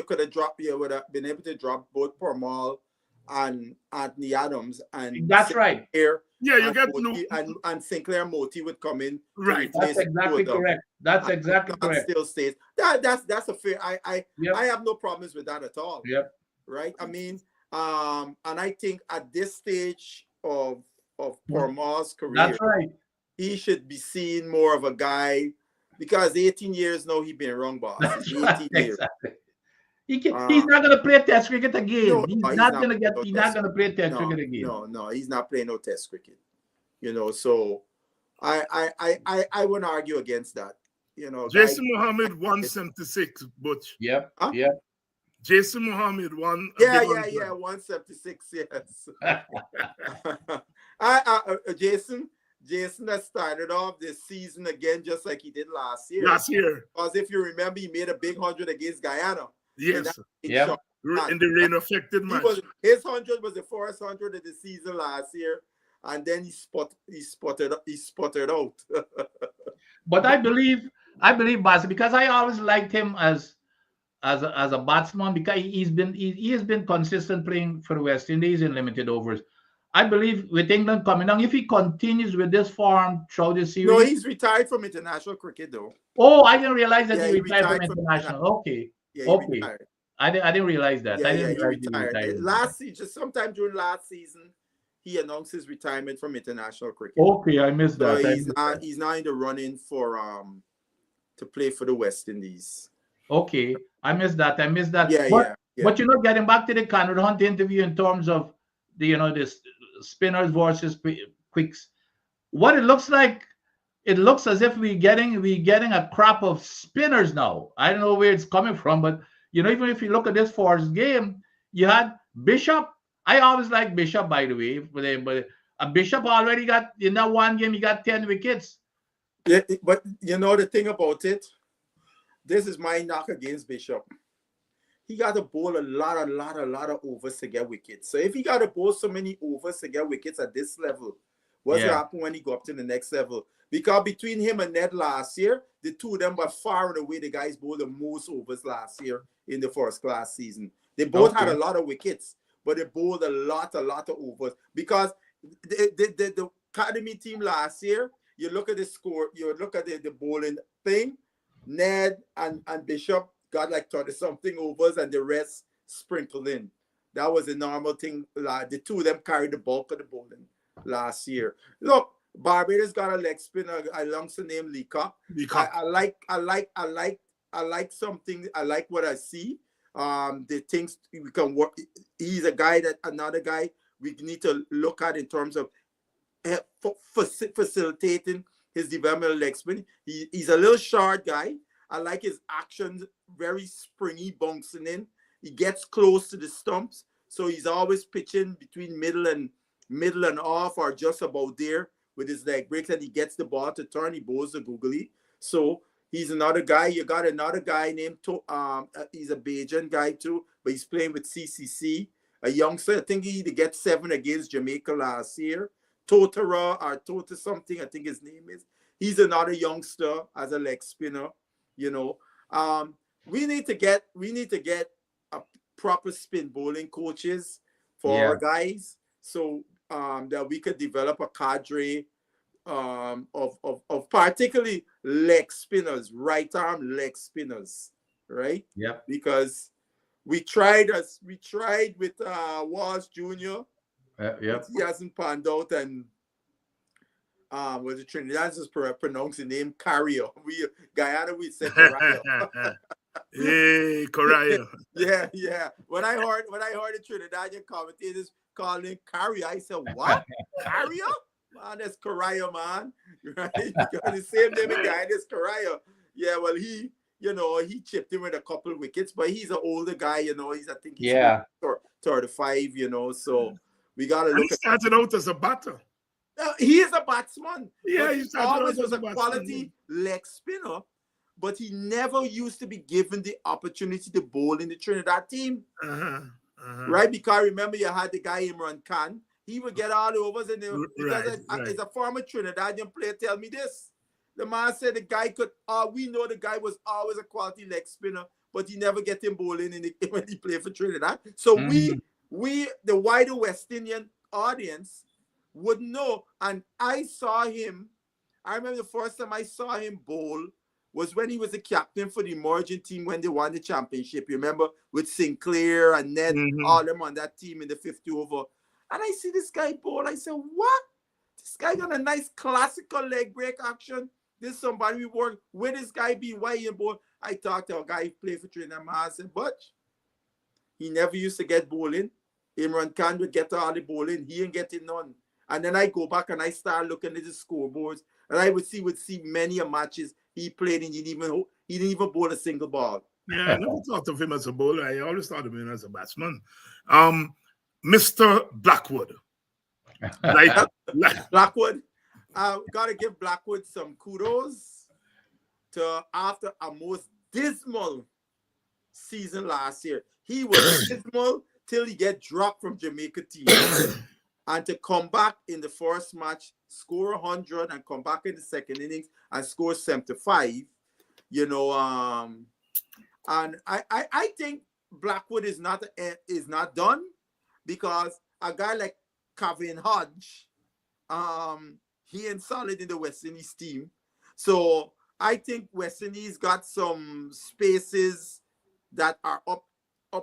could have dropped. You would have been able to drop both Pomal and Anthony Adams, and that's right. Here, yeah, you get Moti, and Sinclair Moti would come in. Right. That's exactly correct. That's exactly correct. Still stays. That's a fair. I have no problems with that at all. Yep. Right. I mean, and I think at this stage of Pomal's career, that's right. He should be seen more of a guy. Because 18 years now, he's been wrong, boss. That's 18 right, years. exactly. He's not going to play Test cricket again. No, he's not going to play Test cricket again. No, he's not playing no Test cricket. You know, so I wouldn't argue against that. You know, Jason Mohammed 176, Butch. Yep. Huh? Yep. Jason Mohammed won. Yeah, 176. Yes. Jason has started off this season again just like he did last year. Because if you remember, he made a big 100 against Guyana. Yes. In the rain-affected match. His 100 was the first 100 of the season last year, and then he sputtered out. But I believe, Basi, because I always liked him as as a batsman because he has been consistent playing for the West Indies in limited overs. I believe with England coming down, if he continues with this form throughout the series. No, he's retired from international cricket though. Oh, I didn't realize that Yeah, he retired from international. Okay. Yeah, he Okay. retired. I didn't realize that. Yeah, I didn't he realize retired. Last season, just sometime during last season, he announced his retirement from international cricket. Okay, I missed So that. he's now in the running for to play for the West Indies. Okay, I missed that. Yeah, but, yeah. But getting back to the Conrad Hunt interview in terms of the this spinners versus quicks, what it looks like, it looks as if we're getting a crop of spinners now. I don't know where it's coming from, but even if you look at this Forest game, you had Bishop. I always like Bishop, by the way, but Bishop already got in that one game. He got 10 wickets. Yeah, but the thing about it, this is my knock against Bishop. He got to bowl a lot of overs to get wickets. So if he got to bowl so many overs to get wickets at this level, what's going to happen when he go up to the next level? Because between him and Ned last year, the two of them were far and away the guys bowled the most overs last year in the first class season. They both had a lot of wickets, but they bowled a lot of overs. Because the academy team last year, you look at the score, you look at the bowling thing, Ned and Bishop got like 30-something overs and the rest sprinkled in. That was a normal thing. The two of them carried the bulk of the bowling last year. Look, Barbados got a leg spinner alongside named Leacock. I like something. I like what I see. The things we can work. He's another guy we need to look at in terms of facilitating his developmental leg spin. He's a little short guy. I like his actions, very springy, bouncing in. He gets close to the stumps, so he's always pitching between middle and off or just about there with his leg breaks, and he gets the ball to turn. He bowls the googly. So he's another guy. You got another guy named he's a Bajan guy too, but he's playing with CCC. A youngster, I think he get 7 against Jamaica last year. Totara or Tota something, I think his name is. He's another youngster as a leg spinner. We need to get a proper spin bowling coaches for our guys, so that we could develop a cadre of particularly leg spinners, right arm leg spinners, right? Yeah. Because we tried with Walsh Jr. He hasn't panned out, and was it Trinidad just pronounce the name Carrier? Guyana we said Carrier. Hey, Carrier. Yeah. When I heard the Trinidadian commentators calling him Carrier, I said, what? Carrier? Man, that's Carrier, man. Right? The same name in Guyana is Carrier. Yeah, well, he chipped in with a couple of wickets, but he's an older guy, I think he's 35, so we gotta look. He started out as a batter. He is a batsman. Yeah, he always was a quality leg spinner, but he never used to be given the opportunity to bowl in the Trinidad team. Right? Because remember, you had the guy Imran Khan. He would get all the overs, and as a former Trinidadian player, tell me this. The man said the guy could. We know the guy was always a quality leg spinner, but he never get him bowling when he played for Trinidad. So we, the wider West Indian audience, would know. And I saw him. I remember the first time I saw him bowl was when he was the captain for the emerging team when they won the championship. You remember, with Sinclair and Ned, all them on that team in the 50 over. And I see this guy bowl. I said, what? This guy got a nice classical leg break action. This somebody we work with. This guy be white and bowl. I talked to a guy who played for Trinidad. I said, but he never used to get bowling. Imran Khan would get all the bowling. He ain't getting none. And then I go back and I start looking at the scoreboards, and I would see many a matches he played, and he didn't even bowl a single ball. Yeah, I never thought of him as a bowler. I always thought of him as a batsman. Mr. Blackwood. Blackwood. Gotta give Blackwood some kudos to after a most dismal season last year. He was dismal till he get dropped from Jamaica team. And to come back in the first match, score 100, and come back in the second innings and score 75, And I think Blackwood is not done, because a guy like Kevin Hodge, he ain't solid in the West Indies team. So I think West Indies got some spaces that are up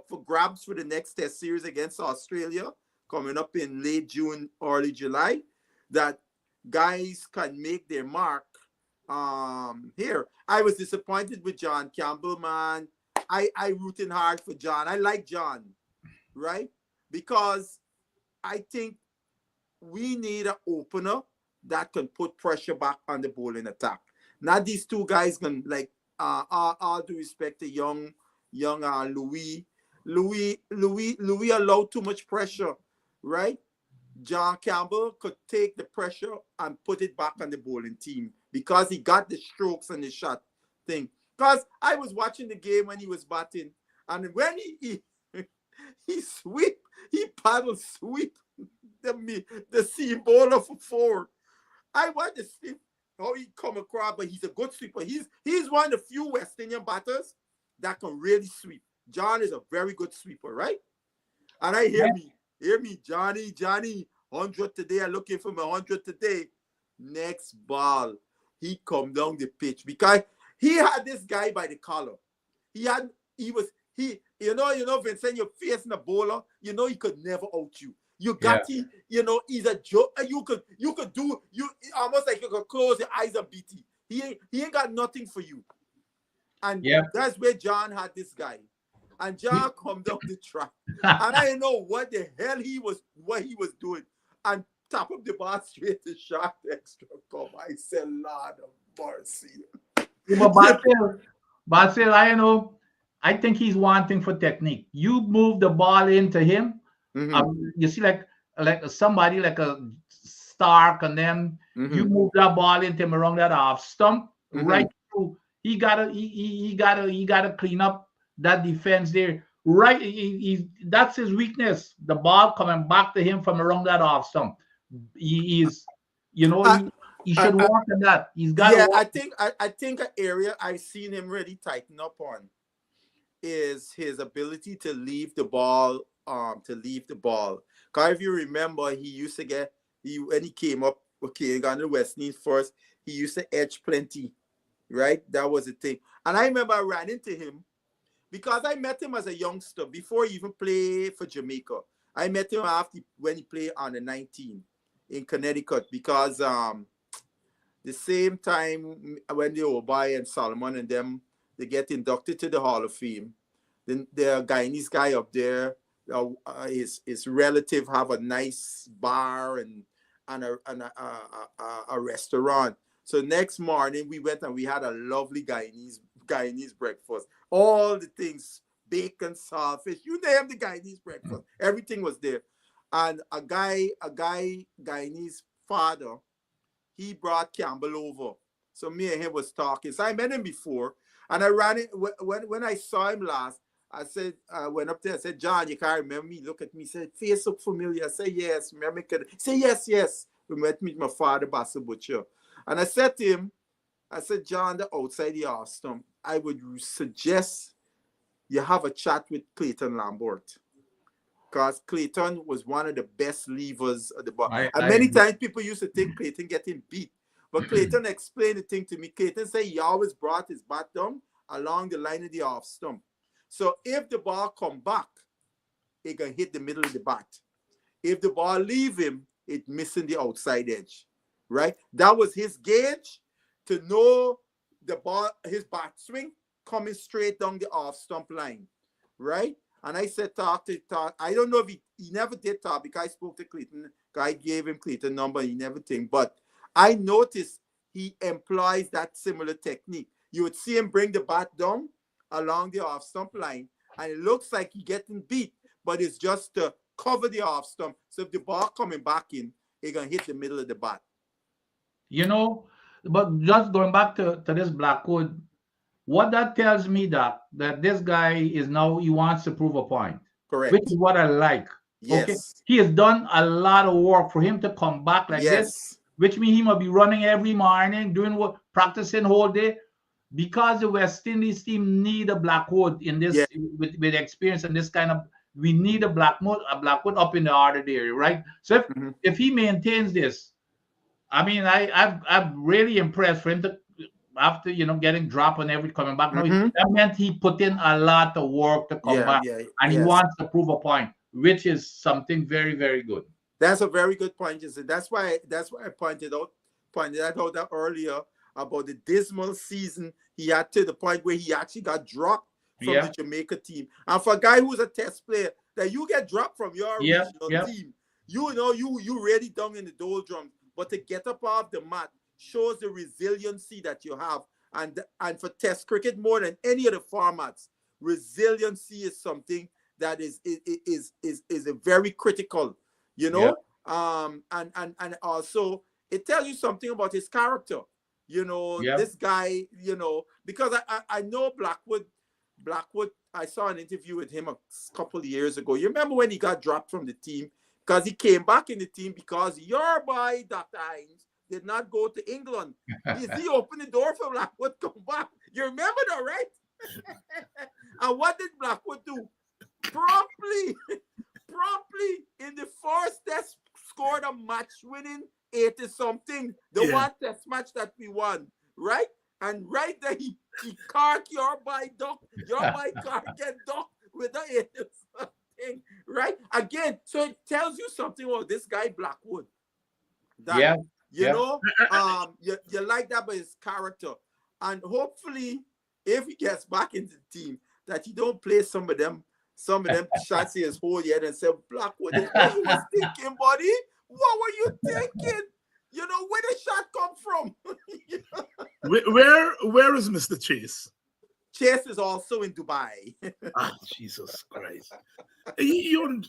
for grabs for the next test series against Australia coming up in late June, early July, that guys can make their mark here. I was disappointed with John Campbell, man. I rooting hard for John. I like John, right? Because I think we need an opener that can put pressure back on the bowling attack. Not these two guys can, like, all due respect to young Louis. Louis allowed too much pressure, right? John Campbell could take the pressure and put it back on the bowling team because he got the strokes and the shot thing. Because I was watching the game when he was batting, and when he sweep, he paddle sweep the seam bowler for 4. I want to see how he come across, but he's a good sweeper. He's one of the few West Indian batters that can really sweep. John is a very good sweeper, right? And I hear me, Johnny, 100 today. I'm looking for my 100 today. Next ball, he come down the pitch because he had this guy by the collar. Vincent, Vincent, you're facing a bowler, he could never out you. He's a joke. You could almost like you could close your eyes and beat him. He ain't got nothing for you. And that's where John had this guy. And John come down the track. And I didn't know what the hell he was doing. And top of the ball straight to shot extra come. I said, Lord of mercy. But still, I think he's wanting for technique. You move the ball into him. Mm-hmm. You see, like somebody like a Stark, and then you move that ball into him around that off stump, right through. He gotta clean up that defense there. Right, that's his weakness. The ball coming back to him from around that off stump. He should work on that. He's got. Yeah, I think an area I've seen him really tighten up on is his ability to leave the ball. Because if you remember, he used to when he came up, got the West Indies first, he used to edge plenty, right? That was the thing. And I remember I ran into him because I met him as a youngster before he even played for Jamaica. I met him when he played on the 19 in Connecticut, because the same time when the Obai and Solomon and them, they get inducted to the Hall of Fame, then the Guyanese guy up there, his relative have a nice bar and a restaurant. So next morning we went and we had a lovely Guyanese breakfast. All the things, bacon, saltfish, you name the Guyanese breakfast. Everything was there. And a Guyanese father, he brought Campbell over. So me and him was talking. So I met him before, and I ran it when I saw him last. I said, I went up there. I said, John, you can't remember me. Look at me. He said, face look familiar. I said, yes. Remember? Say, yes. We met with my father, Bassel Butcher. And I said to him, John, the outside the off stump, I would suggest you have a chat with Clayton Lambert. Because Clayton was one of the best levers of the ball. Many times people used to think Clayton getting beat. But Clayton explained the thing to me. Clayton said he always brought his bat down along the line of the off stump. So if the ball come back, it can hit the middle of the bat. If the ball leave him, it missing the outside edge, right? That was his gauge to know the ball, his bat swing coming straight down the off stump line, right? And I said, talk. I don't know if he never did talk because I spoke to Clayton. I gave him Clayton number. He never think. But I noticed he employs that similar technique. You would see him bring the bat down along the off stump line, and it looks like he's getting beat, but it's just to cover the off stump. So if the ball coming back in, it can hit the middle of the bat. But just going back to this Blackwood, what that tells me that this guy is now, he wants to prove a point. Correct. Which is what I like. Yes. Okay? He has done a lot of work for him to come back like this, which means he must be running every morning, doing what, practicing whole day. because the West Indies team need a Blackwood in this Yeah. with experience and this kind of, we need a Blackwood up in the order area, right? So Mhm. if he maintains this, I mean, I'm really impressed for him to, after getting dropped and every coming back. No, Mhm. that meant he put in a lot of work to come Yeah, back, yeah, and he yes. wants to prove a point, which is something very, very good. That's a very good point, Jason. That's why I pointed that out earlier about the dismal season he had, to the point where he actually got dropped from Yeah. the Jamaica team. And for a guy who's a test player, that you get dropped from your Yeah, regional yeah. team, you really down in the doldrums. But to get up off the mat shows the resiliency that you have. And for test cricket, more than any other formats, resiliency is something that is a very critical, you know. And also it tells you something about his character, Yeah. this guy, because I know Blackwood. I saw an interview with him a couple of years ago. You remember when he got dropped from the team because he came back in the team because your boy Dr. Hines did not go to England. He opened the door for Blackwood to come back. You remember that, right? And what did Blackwood do? Promptly in the first test, scored a match-winning 80-something. The one test match that we won, right? And right there, he carked your boy duck. Your boy get duck with the 80-something, right? Again, so it tells you something about this guy Blackwood. That, you like that by his character. And hopefully, if he gets back into the team, that he don't play some of them shots in his whole head and say, Blackwood, this is what you was thinking, buddy. What were you thinking? Where the shot come from? Where is Mr. Chase? Chase is also in Dubai. Jesus Christ. He's on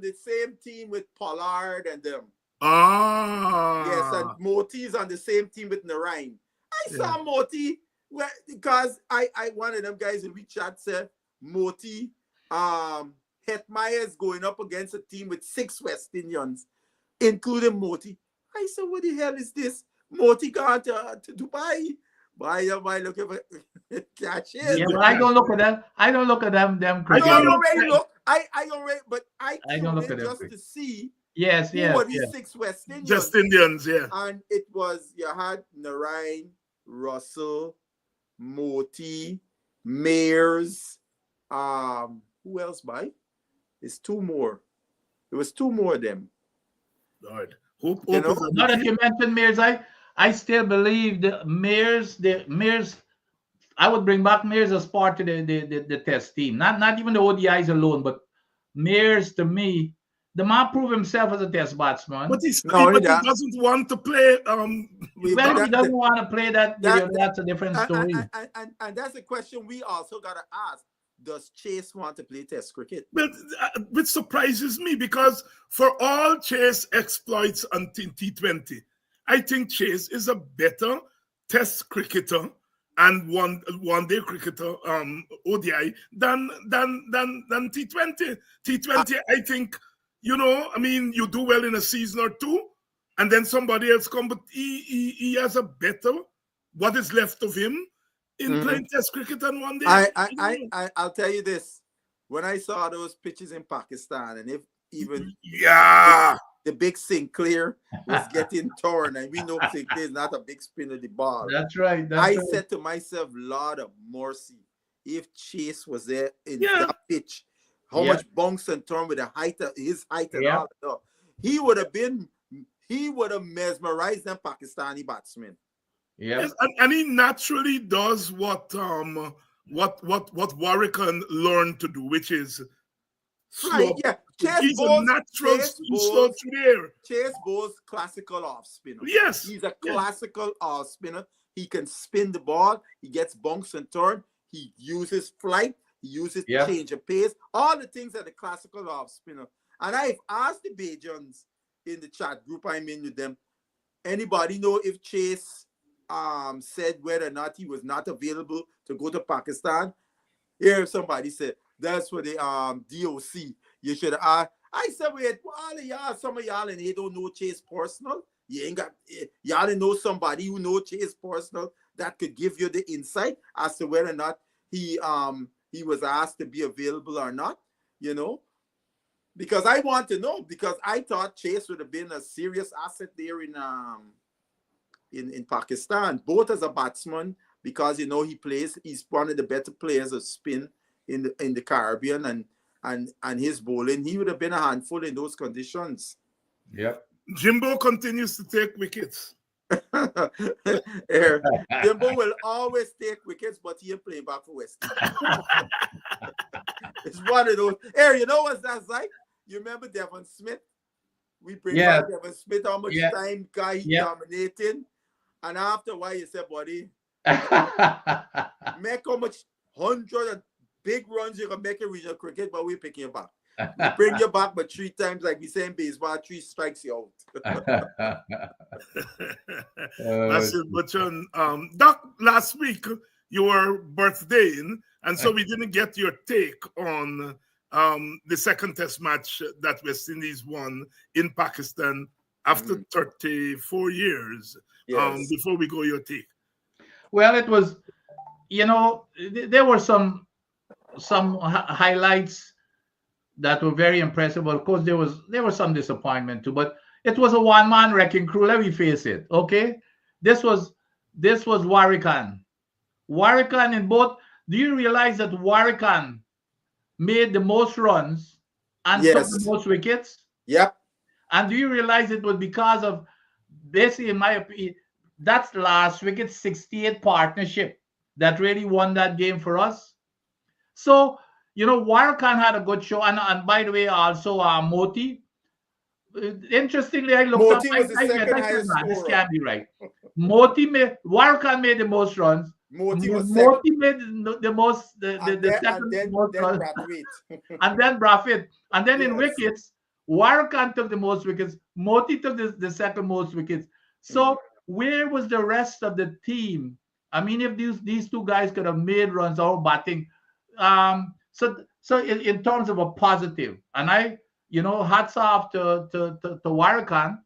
the same team with Pollard and them. Ah. Yes, and Moti's on the same team with Narain. I saw Moti because I one of them guys in WeChat said Moti Hetmeyer is going up against a team with 6 West Indians, including Moti. I said, what the hell is this? Moti gone to Dubai. Why looking for cash in? Yeah, but I don't look at them. I don't look at them. I already look. I don't look at them just to see. Yes. Who were these 6 West Indians? Just Indians, yeah. And it was, you had Narain, Russell, Moti, Mayers, who else, by? It's 2 more. There was 2 more of them. Lord. Hope now that you mentioned Mayers, I still believe the Mayers, I would bring back Mayers as part of the test team. Not even the ODIs alone, but Mayers, to me, the man proved himself as a test batsman. But he doesn't want to play. He doesn't want to play that. That's a different story. And that's a question we also got to ask. Does Chase want to play test cricket? But which surprises me, because for all Chase exploits on T20, I think Chase is a better test cricketer and one-day cricketer, ODI, than T20. T20, I think, you do well in a season or 2, and then somebody else come, but he has a better, what is left of him in playing test cricket and one day. I'll tell you this. When I saw those pitches in Pakistan, and if even the big Sinclair was getting torn, and we know Sinclair is not a big spinner of the ball. That's right. I said to myself, Lord of mercy, if Chase was there in that pitch, how much bounce and turn with his height and all that, he would have mesmerized them Pakistani batsmen. Yes, and he naturally does what Warwick learned to do, which is slow. He's a natural slow through the air. Chase Bowles classical off spinner. Yes, he's a classical off spinner. He can spin the ball. He gets bounce and turn. He uses flight. He uses change of pace. All the things that the classical off spinner. And I've asked the Bajans in the chat group I'm in with them. Anybody know if Chase said whether or not he was not available to go to Pakistan? Here somebody said that's for the DOC. You should I said, wait, all of y'all, some of y'all and they don't know Chase personal. You ain't got y'all didn't know somebody who know Chase personal that could give you the insight as to whether or not he was asked to be available or not, you know. Because I want to know, because I thought Chase would have been a serious asset there in Pakistan, both as a batsman, because you know he's one of the better players of spin in the Caribbean, and his bowling, he would have been a handful in those conditions. Yep. Jimbo continues to take wickets. Jimbo will always take wickets, but he ain't playing back for West. It's one of those. You know what that's like? You remember Devon Smith? We bring back Devon Smith, how much time guy he dominating, and after a while you say, buddy, make how much 100 big runs you can make in regional cricket, but we picking you back. We bring you back, but 3 times, like we say in baseball, 3 strikes you out. That's it, but Doc, last week you were birthdaying, and so we didn't get your take on the second test match that West Indies won in Pakistan after 34 years. Yes. Before we go, your take. Well, it was, you know, there were some highlights that were very impressive. Of course, there was some disappointment too, but it was a one-man wrecking crew. Let me face it. Okay, this was Warrican. Warrican in both. Do you realize that Warrican made the most runs and took the most wickets? Yep. And do you realize it was because of, basically, in my opinion, that's last wicket 68 partnership that really won that game for us. So, you know, Warrican had a good show. And by the way, also Moti. Interestingly, I looked Moti up. was the second highest scorer. This can't be right. Warrican made the most runs. Moti was Moti made the most, the second most runs. And then Brathwaite. And then in wickets, Warrican took the most wickets. Moti took the second most wickets. So where was the rest of the team? I mean, if these two guys could have made runs or batting, so in terms of a positive, and hats off to Warrican.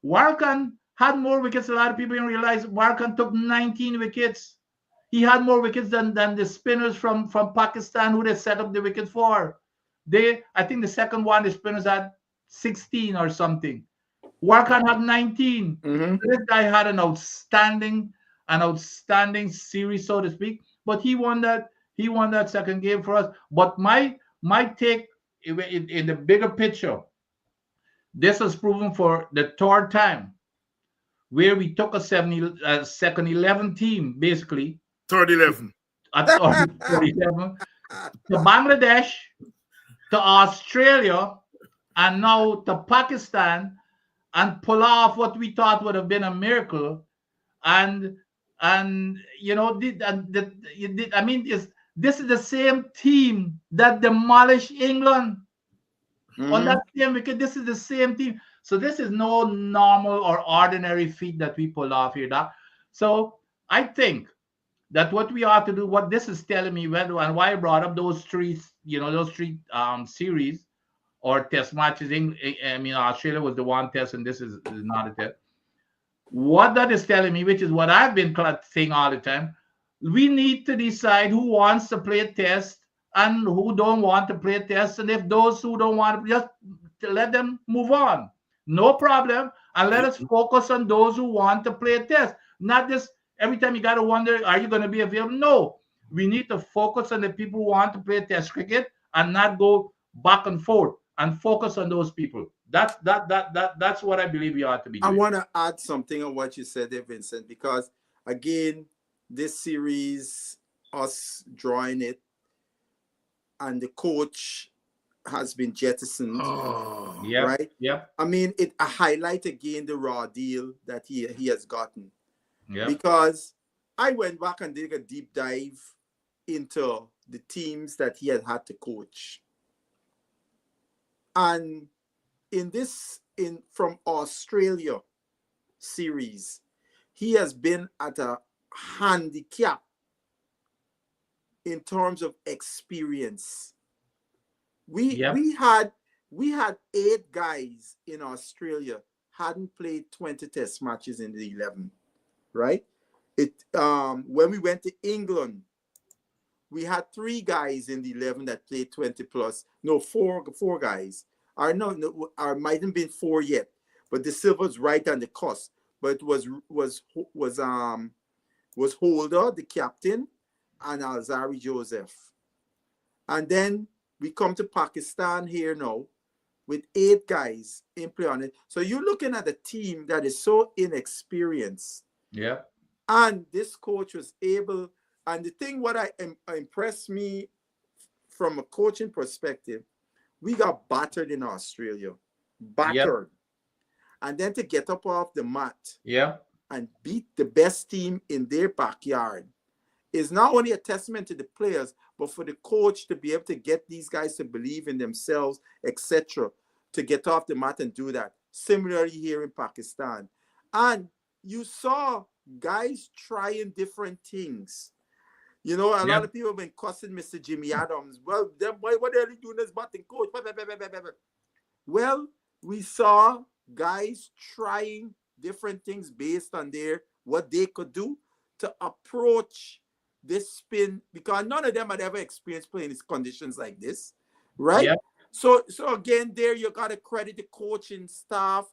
Warrican had more wickets. A lot of people didn't realize Warrican took 19 wickets. He had more wickets than the spinners from Pakistan who they set up the wickets for. I think the second one, the spinners had 16 or something. Warrican had 19. This guy had an outstanding series, so to speak. But he won that second game for us. But my take in the bigger picture, this was proven for the third time, where we took a second 11 team, basically. Third 11. Third 11 to Bangladesh, to Australia, and now to Pakistan, and pull off what we thought would have been a miracle. And you know, this is the same team that demolished England on that same wicket. This is the same team. So this is no normal or ordinary feat that we pull off here, Doc. So I think that what we ought to do, what this is telling me, and why I brought up those three series or test matches. I mean, Australia was the one test, and this is not a test. What that is telling me, which is what I've been saying all the time, we need to decide who wants to play a test and who don't want to play a test. And if those who don't want to, just let them move on. No problem. And let us focus on those who want to play a test. Not just every time you got to wonder, are you going to be available? No. We need to focus on the people who want to play test cricket and not go back and forth, and focus on those people. That's what I believe we ought to be doing. I want to add something on what you said there, Vincent, because again, this series, us drawing it, and the coach has been jettisoned. Oh, right? Yep. I mean, it a highlight again the raw deal that he has gotten. Yeah. Because I went back and did a deep dive into the teams that he had to coach. And from Australia series, he has been at a handicap in terms of experience. We had 8 guys in Australia hadn't played 20 test matches in the 11, right? When we went to England, we had 3 guys in the 11 that played 20 plus. No, four guys. Or no, or might have been 4 yet. But De Silva's right on the cusp. But it was Holder, the captain, and Alzari Joseph. And then we come to Pakistan here now with 8 guys in play on it. So you're looking at a team that is so inexperienced. Yeah. And this coach was able, and the thing what impressed me from a coaching perspective, we got battered in Australia. Battered. Yep. And then to get up off the mat and beat the best team in their backyard is not only a testament to the players, but for the coach to be able to get these guys to believe in themselves, etc., to get off the mat and do that. Similarly here in Pakistan. And you saw guys trying different things. You know, a lot of people have been cussing Mr. Jimmy Adams. Well, then what are they doing as batting coach? Well, we saw guys trying different things based on what they could do to approach this spin, because none of them had ever experienced playing in conditions like this, right? Yep. So again, there you got to credit the coaching staff,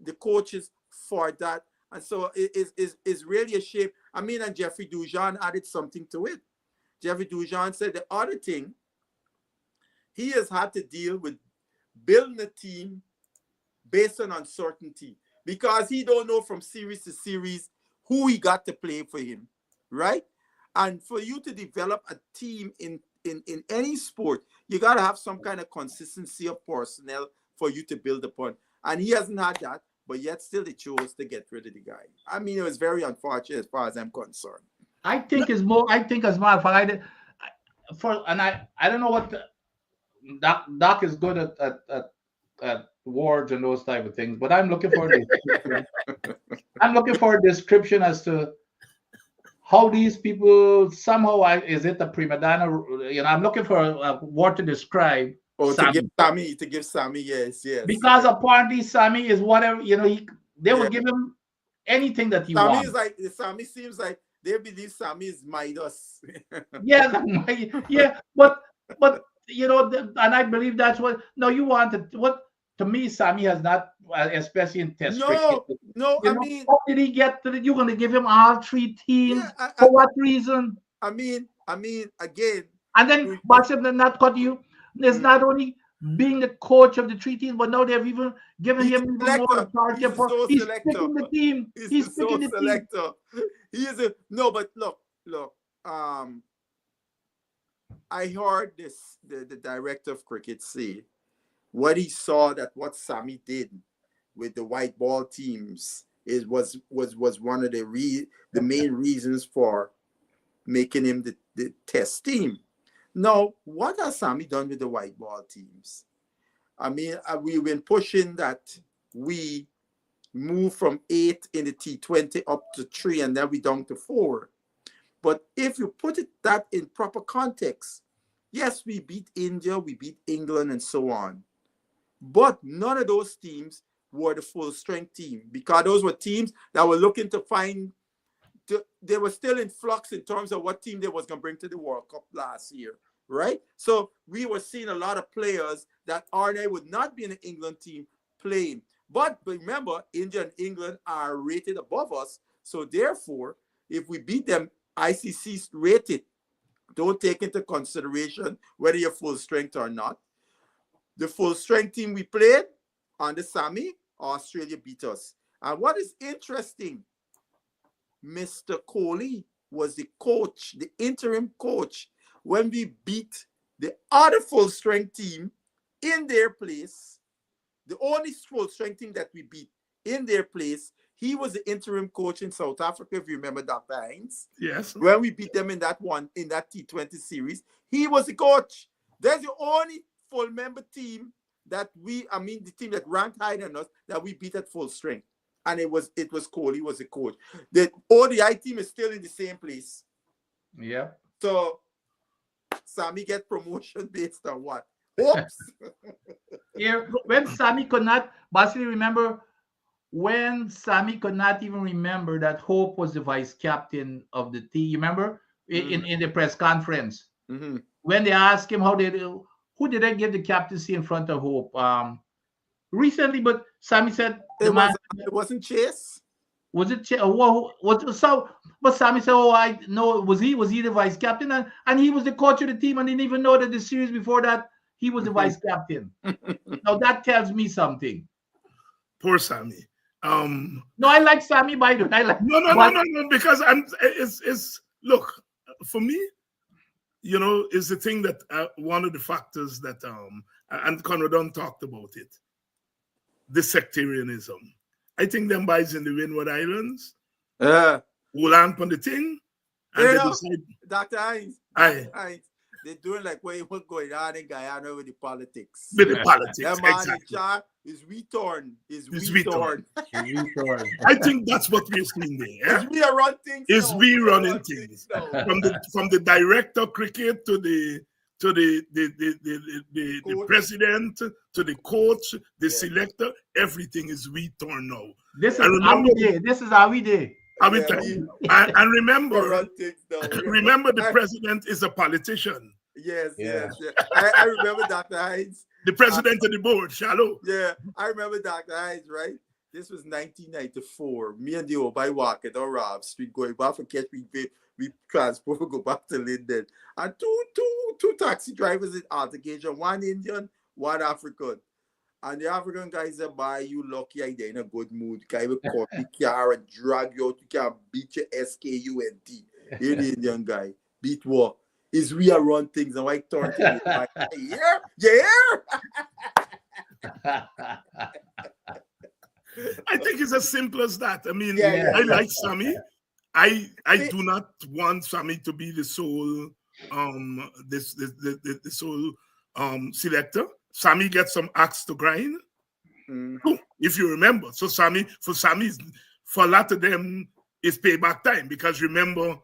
the coaches for that. And so it's really a shame. I mean, and Jeffrey Dujon added something to it. Jeffrey Dujon said the other thing, he has had to deal with building a team based on uncertainty, because he don't know from series to series who he got to play for him, right? And for you to develop a team in any sport, you got to have some kind of consistency of personnel for you to build upon. And he hasn't had that, but yet still they chose to get rid of the guy. I mean, it was very unfortunate as far as I'm concerned. I think as a matter of fact, I don't know what Doc is good at words and those type of things, but I'm looking for a description as to how these people somehow is it a prima donna? You know, I'm looking for a word to describe. Oh, Sammy. To give Sammy, yes. Because apparently Sammy is whatever, you know, they will give him anything that he wants. Sammy seems like they believe Sammy is Midas. But you know, and I believe that's what. No, you wanted what? To me, Sammy has not, especially in test cricket. No, I mean, how did he get to you're going to give him all 3 teams? For what reason? I mean, again. And then, Basim, not cut you. There's not only being the coach of the 3 teams, but now they've even given him even more authority. He's picking the team. He's picking the selector. He is a no, but look. I heard the director of cricket say what he saw that what Sammy did with the white ball teams was one of the main reasons for making him the test team. Now, what has Sammy done with the white ball teams? I mean, we've been pushing that we move from 8 in the T20 up to 3, and then we down to 4. But if you put that in proper context, yes, we beat India, we beat England, and so on. But none of those teams were the full strength team, because those were teams that were looking to find. They were still in flux in terms of what team they was going to bring to the World Cup last year, right? So we were seeing a lot of players that would not be in the England team playing. But remember, India and England are rated above us. So therefore, if we beat them, ICC's rated. Don't take into consideration whether you're full strength or not. The full strength team we played under Sammy, Australia beat us. And what is interesting, Mr. Kohli was the coach, the interim coach, when we beat the other full strength team in their place, the only full strength team that we beat in their place. He was the interim coach in South Africa, if you remember Dr. Hines. Yes. When we beat them in that T20 series, he was the coach. That's the only full member team that the team that ranked higher than us, that we beat at full strength. And it was Kohli was the coach. The ODI team is still in the same place. Yeah. So Sammy get promotion based on what? Oops. Yeah, when Sammy could not, basically remember when Sammy could not even remember that Hope was the vice captain of the team. You remember in the press conference Mm-hmm. when they asked him who did I give the captaincy in front of Hope recently, but Sammy said the man It wasn't Chase. was it was so, but Sammy said, oh, I know, was he the vice captain, and he was the coach of the team and didn't even know that the series before that he was the vice captain. Now that tells me something. Poor Sammy. No, I like Sammy, by the way. I like no, because it's look, for me, you know, is the thing that one of the factors that and Conradon talked about it, the sectarianism. I think them boys in the Windward Islands will land on the thing and they decide. Dr. Hines, they're doing like what's going on in Guyana with the politics. With the politics, that man exactly. Is retorn. I think that's what we're seeing there. Is we are run things. Is we running things from the director of cricket to the president, to the coach, the selector, everything is we turn now. This is how we did. And remember, remember the president is a politician. Yes. I remember Dr. Hines. The president of the board, Shallow. Yeah, I remember Dr. Hines, right? This was 1994. Me and the Obai walking on Rob Street going back for catch we transport, go back to Linden. And two taxi drivers in altercation, one Indian, one African. And the African guy said, "Bye, you lucky I in a good mood. Guy will call the car and drag you out. You can beat your SKUNT." Here the Indian guy. Beat what? Is we are run things and I turn to you like, yeah. I think it's as simple as that. I mean, I like Sammy. I do not want Sammy to be the sole the sole selector. Sammy gets some axe to grind. If you remember. So for a lot of them, it's payback time because remember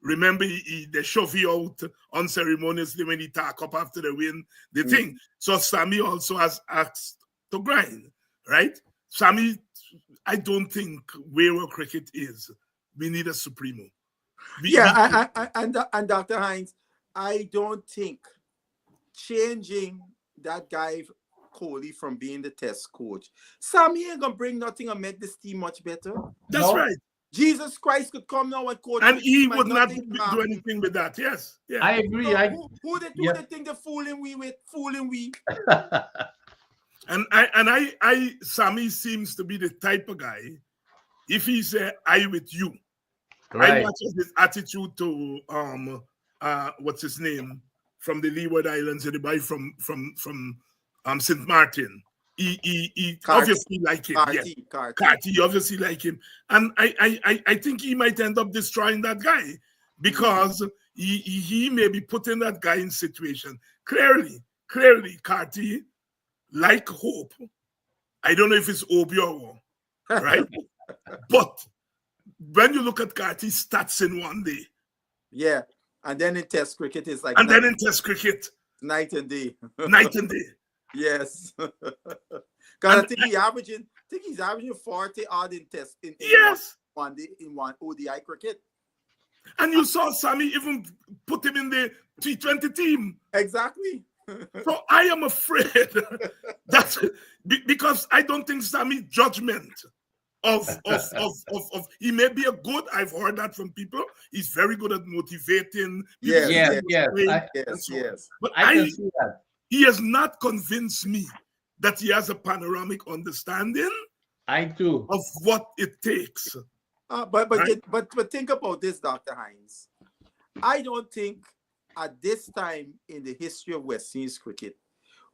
they shove you out unceremoniously when he talk up after the win, the thing. So Sammy also has axe to grind, right? Sammy, I don't think where cricket is, we need a supremo. And Dr. Hines, I don't think changing that guy Kohli from being the test coach, Sammy ain't gonna bring nothing and make this team much better. That's right. Jesus Christ could come now and coach, and he would not do anything with that. Yes, yeah. I agree. So who they think they're fooling we? And Sammy seems to be the type of guy. If he say I with you, I watch his attitude to what's his name from the Leeward Islands, the boy from St. Martin. He obviously like him. Carty obviously like him. And I think he might end up destroying that guy because he may be putting that guy in situation. Clearly, Carty, like Hope, I don't know if it's Obior, right? But when you look at Carty's stats in one day. Yeah. And then in test cricket, it's like night and day. Yes. Because I think he's averaging 40 odd in test in one ODI cricket. And you saw Sammy even put him in the T20 team. Exactly. So I am afraid that's because I don't think Sammy's judgment of he may be a good. I've heard that from people. He's very good at motivating. Yes. But I can see that. He has not convinced me that he has a panoramic understanding. I do of what it takes. But think about this, Dr. Hines. I don't think at this time in the history of West Indies cricket,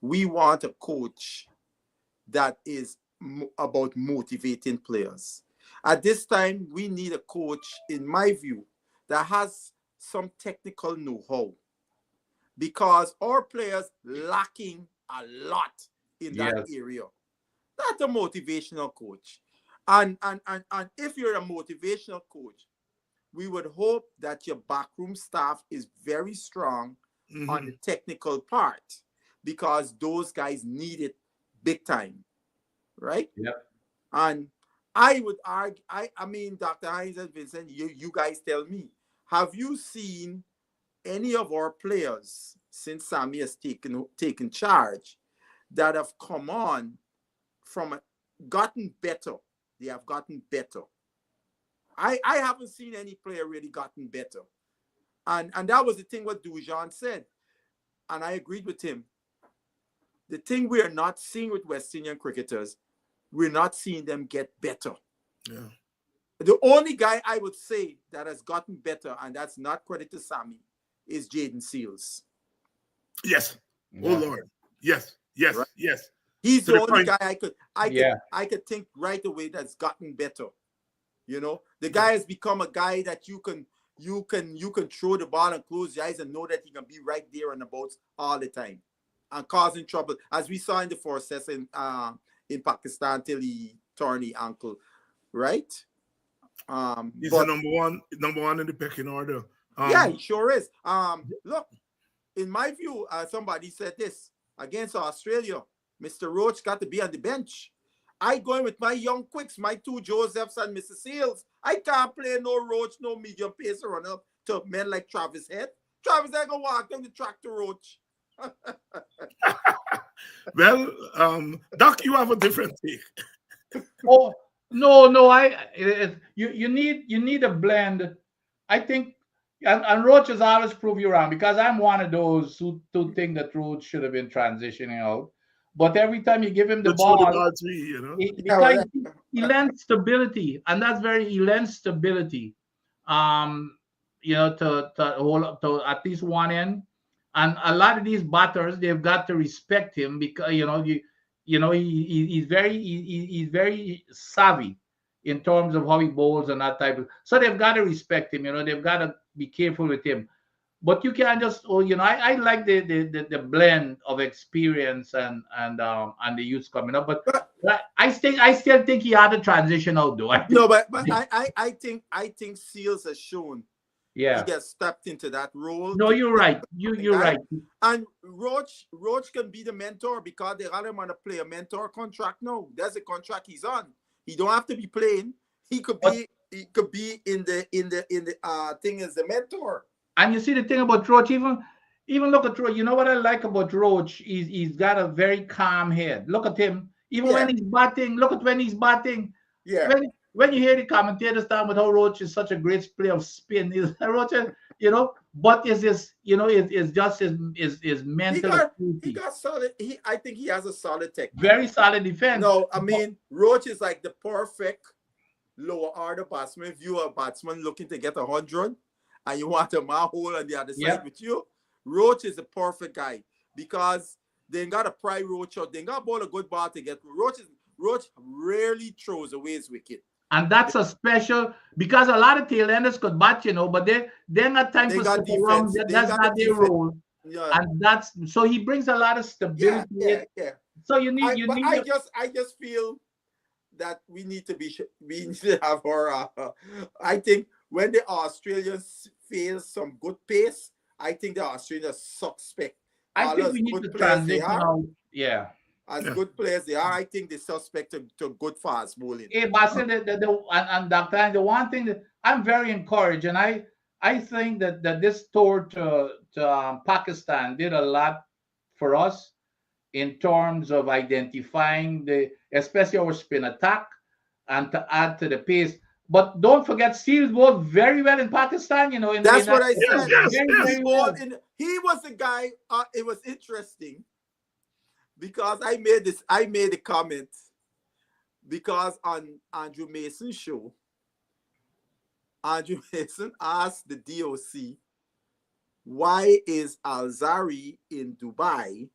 we want a coach that is about motivating players. At this time, we need a coach, in my view, that has some technical know-how, because our players lacking a lot in that area. That's a motivational coach. And if you're a motivational coach, we would hope that your backroom staff is very strong on the technical part, because those guys need it big time, right? Yep. And I would argue. I mean, Dr. Hines and Vincent, you guys tell me. Have you seen any of our players since Sammy has taken charge that have come on from gotten better? They have gotten better. I haven't seen any player really gotten better. And that was the thing what Dujon said. And I agreed with him. The thing we are not seeing with West Indian cricketers, we're not seeing them get better. Yeah. The only guy I would say that has gotten better, and that's not credit to Sammy, is Jaden Seals. Yes. Yeah. Oh Lord. Yes. Yes. Right. Yes. He's To the the only point. guy I could think right away that's gotten better. You know, the guy has become a guy that you can throw the ball and close your eyes and know that he can be right there on the boats all the time and causing trouble, as we saw in the first session in Pakistan till he torn the ankle, right? He's But the number one in the pecking order. yeah, he sure is. Look, in my view, somebody said this against Australia, Mr. Roach got to be on the bench. I going with my young quicks, my two Josephs and Mr. Seals. I can't play no Roach, no medium pacer runner to men like Travis Head. Travis Head gonna walk down the track to Roach. Well, Doc, you have a different take. Oh no! You need a blend. I think, and Roach has always proved you wrong, because I'm one of those who think that Roach should have been transitioning out. But every time you give him the Let's show ball, the ball to me, you know. because he lends stability, and that's he lends stability. You know, to hold up to at least one end. And a lot of these batters, they've got to respect him, because he's very savvy in terms of how he bowls and that type of. So they've got to respect him. You know, they've got to be careful with him. But you can't just, I like the blend of experience and the youths coming up. But I still think he had to transition out, though. No, but I think Seals has shown he Yeah. gets stepped into that role. No, you're right. You're right. And Roach can be the mentor, because they got him on a player mentor contract now. That's the contract he's on. He don't have to be playing. He could be in the thing as the mentor. And you see the thing about Roach, even look at Roach. You know what I like about Roach? He's got a very calm head. Look at him. Even when he's batting, look at when he's batting. Yeah. When you hear the commentators talking about how Roach is such a great player of spin, Roach, but is this, is just his mental. He got solid. I think he has a solid technique. Very solid defense. No, I mean, Roach is like the perfect lower order batsman. If you're a batsman looking to get 100 and you want a man hole on the other side with you, Roach is the perfect guy, because they ain't got to pry Roach out. They ain't got to bowl a good ball to get Roach rarely throws away his wicket. And that's a special, because a lot of tailenders could bat, but they're not time for got defense. That's not their role. Yeah. And so he brings a lot of stability. Yeah. So I just feel that we need to have our. I think when the Australians feel some good pace, I think the Australians suspect. I think we need to transition out. Yeah. As good players they are, I think they suspect to good fast bowling. Hey, Basil, and Dr. The one thing that I'm very encouraged, and I think that this tour to Pakistan did a lot for us in terms of identifying especially our spin attack, and to add to the pace. But don't forget, Seals bowled very well in Pakistan. That's what I said. Very well. He was the guy. It was interesting, because I made a comment, because on Andrew Mason's show, Andrew Mason asked the DOC, why is Alzari in Dubai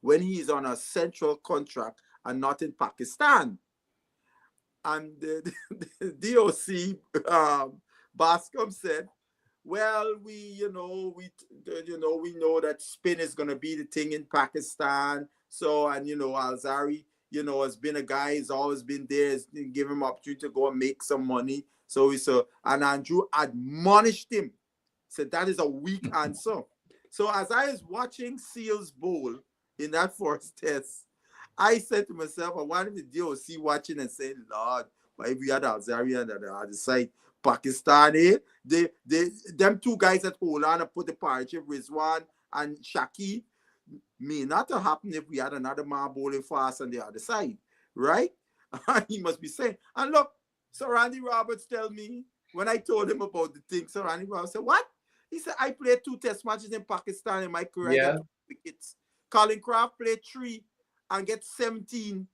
when he's on a central contract and not in Pakistan? And the DOC Bascom said, well, we know that spin is going to be the thing in Pakistan. So, and Alzari, has been a guy, he's always been there, has given him opportunity to go and make some money. And Andrew admonished him, said that is a weak answer. So as I was watching Seals bowl in that first test, I said to myself, I wanted the DOC watching and saying, Lord, But if we had Alzarian on the other side, Pakistani, them two guys that hold on and put the partnership, Rizwan and Shaki, may not have happened if we had another man bowling fast on the other side, right? He must be saying, and look, Sir Randy Roberts tell me, when I told him about the thing, Sir Randy Roberts said, what? He said, I played 2 test matches in Pakistan in my career. I got 2 wickets. Colin Kraft played 3 and get 17.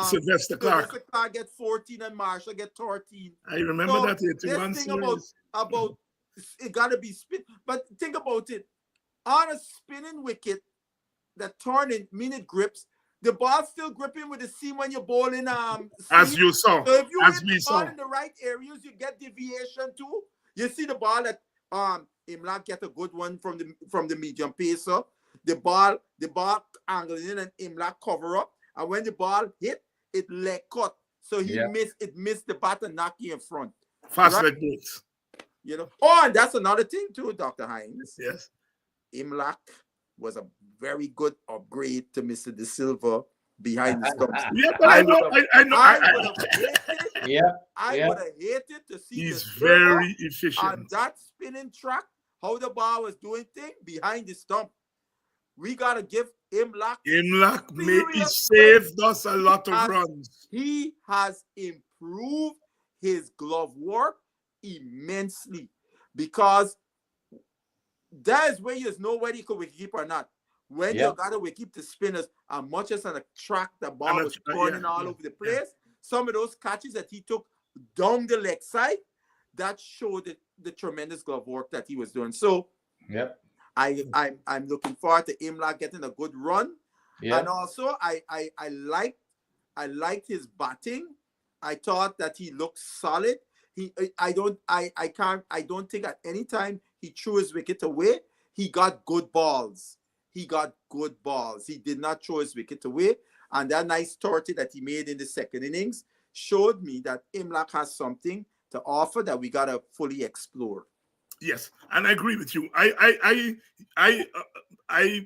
Sylvester Clark get 14 and Marshall get 13. I remember so that 81 this series. thing about it gotta be spin. But think about it. On a spinning wicket that turning minute grips, the ball still gripping with the seam when you're bowling as you saw. So if you as hit we the saw. ball in the right areas, you get deviation too. You see the ball that Imlak get a good one from the medium pacer. The ball angling in and Imlak cover up. And when the ball hit, it leg cut. So he missed the bat and knocked you in front. Fast leg breaks. You know. Oh, and that's another thing too, Dr. Hines. Yes. Imlak was a very good upgrade to Mr. De Silva behind the stumps. Yeah, but I know. I would have hated to see he's De Silva very efficient on that spinning track, how the ball was doing thing behind the stump. We gotta give Imlak. He saved us a lot of runs. He has improved his glove work immensely because that is where you know whether you could keep or not. When you gotta keep the spinners, and much as on a track, the ball was turning all over the place. Some of those catches that he took down the leg side, that showed the tremendous glove work that he was doing. So, I'm looking forward to Imlak getting a good run, and also I liked his batting. I thought that he looked solid. I don't think at any time he threw his wicket away. He got good balls. He did not throw his wicket away, and that nice 30 that he made in the second innings showed me that Imlak has something to offer that we gotta fully explore. Yes, and I agree with you. I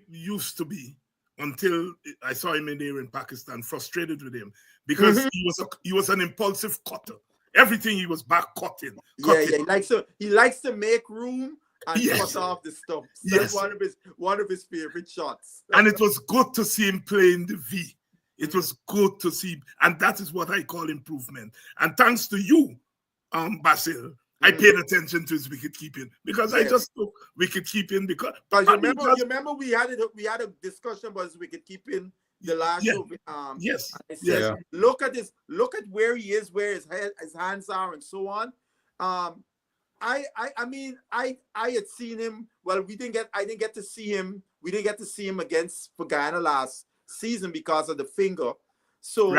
used to be, until I saw him in Pakistan, frustrated with him because he was an impulsive cutter. Everything he was back cutting. He likes to make room and cut off the stumps. That's one of his favorite shots. And it was good to see him playing the V. It was good to see, and that is what I call improvement. And thanks to you, Basil, I paid attention to his wicket keeping because I just took wicket keeping because you remember we had a discussion about his wicket keeping the last show. Look at this, look at where he is, where his hands are, and so on. I had seen him. Well, I didn't get to see him. We didn't get to see him for Guyana last season because of the finger. So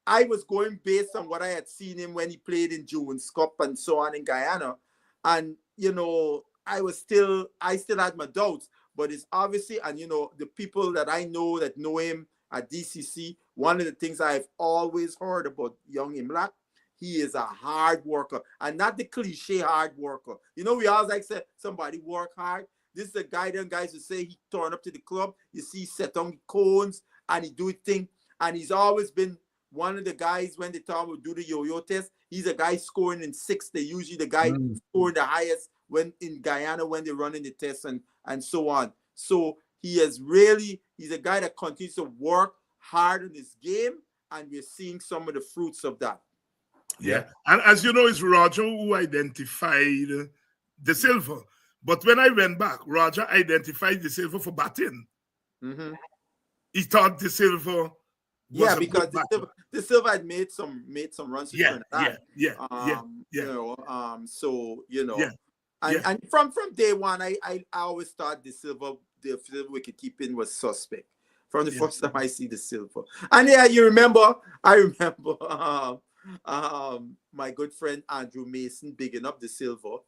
I was going based on what I had seen him when he played in June's Cup and so on in Guyana. And, I still had my doubts, but it's obviously, and, the people that I know that know him at DCC, one of the things I've always heard about young Imlak, he is a hard worker, and not the cliche hard worker. We always like say somebody work hard. This is a guy, them guys who say he turn up to the club, you see set on cones, and he do a thing, and he's always been one of the guys when they talk about do the yo-yo test. He's a guy scoring in 6. They're usually the guy scoring the highest when in Guyana when they're running the test and so on. So he's a guy that continues to work hard in his game, and we're seeing some of the fruits of that. Yeah. And as you know, it's Roger who identified De Silva. But when I went back, Roger identified De Silva for batting. He thought De Silva was because De Silva had made some runs. And from day one, I always thought the Silva wicket keeping was suspect from the first time I see De Silva. And I remember my good friend Andrew Mason bigging up De Silva,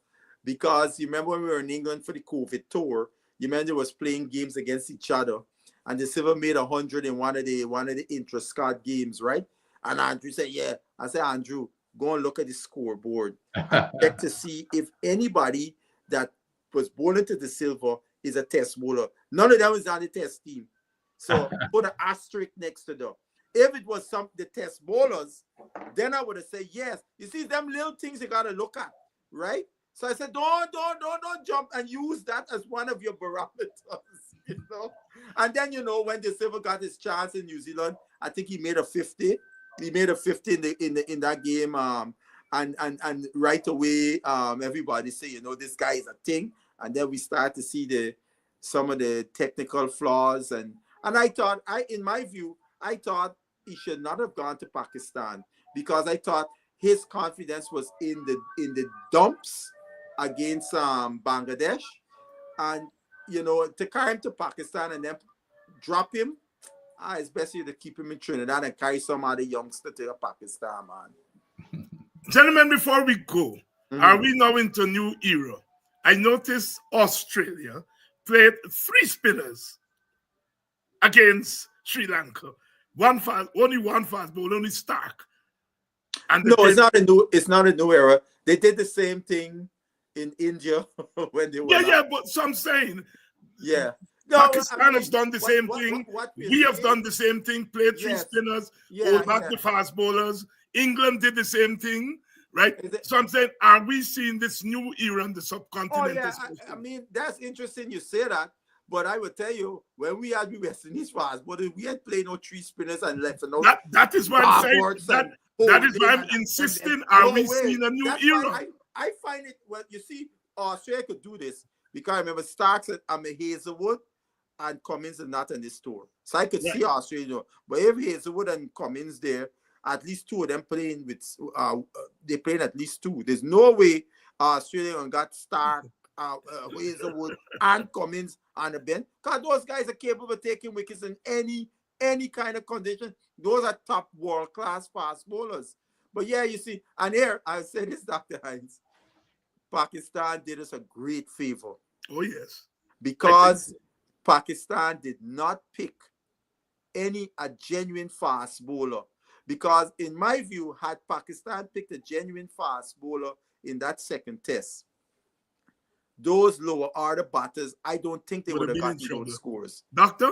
because you remember when we were in England for the COVID tour, you remember they was playing games against each other, and De Silva made 100 in one of the intra-squad games, right? And Andrew said, yeah. I said, Andrew, go and look at the scoreboard. Check to see if anybody that was bowling to De Silva is a test bowler. None of them is on the test team. So put an asterisk next to them. if it was the test bowlers, then I would have said yes. You see, them little things you gotta look at, right? So I said, don't jump and use that as one of your barometers, you know. And then, you know, when De Silva got his chance in New Zealand, I think he made a 50. He made a 50 in that game. And right away, everybody say, you know, this guy is a thing. And then we start to see some of the technical flaws. And I thought, in my view, I thought he should not have gone to Pakistan, because I thought his confidence was in the dumps against Bangladesh. And, you know, to carry him to Pakistan and then drop him, it's best to keep him in Trinidad and carry some other youngster to Pakistan, man. Gentlemen, before we go, are we now into a new era? I noticed Australia played 3 spinners against Sri Lanka. Only one fast ball, only Stark. And no, it's not a new era. They did the same thing in India when they were. Yeah, but some saying. Yeah. No, Pakistan has done the same thing. We have done the same thing, played 3 spinners, hold back the fast bowlers. England did the same thing, right? So I'm saying, are we seeing this new era on the subcontinent? Oh, yeah. I mean, that's interesting you say that. But I will tell you, when we had the West Indies fast, but we had played no 3 spinners and left. That is why I'm saying. That is why I'm insisting. Are we seeing a new era? I find it, well, you see, Australia could do this because I remember Starks and Hazelwood and Cummins are not in this tour. So I could see Australia. But if Hazelwood and Cummins there, at least 2 of them playing with, they playing at least 2. There's no way Australia got Stark, Hazelwood and Cummins on the bench, because those guys are capable of taking wickets in any kind of condition. Those are top world-class fast bowlers. But yeah, you see, and here I'll say this, Dr. Hines, Pakistan did us a great favor. Oh yes, because Pakistan did not pick a genuine fast bowler. Because in my view, had Pakistan picked a genuine fast bowler in that second test, those lower order batters, I don't think they would have gotten those scores. Doctor?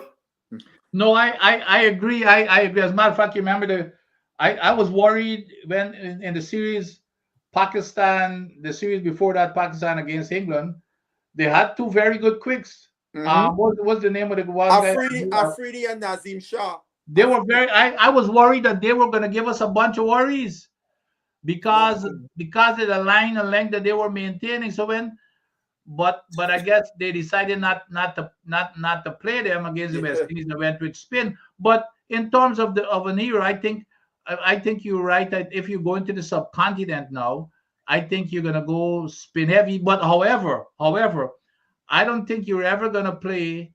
No, I agree. I agree. As a matter of fact, you remember I was worried when in the series, the series before that, Pakistan against England, they had 2 very good quicks. What's the name of the one? Afridi and Nazim Shah. They were I was worried that they were going to give us a bunch of worries because of the line and length that they were maintaining. So but I guess they decided not to play them against the West Indies and went with spin. But in terms of an era, I think you're right that if you go into the subcontinent now, I think you're gonna go spin heavy. But however, I don't think you're ever gonna play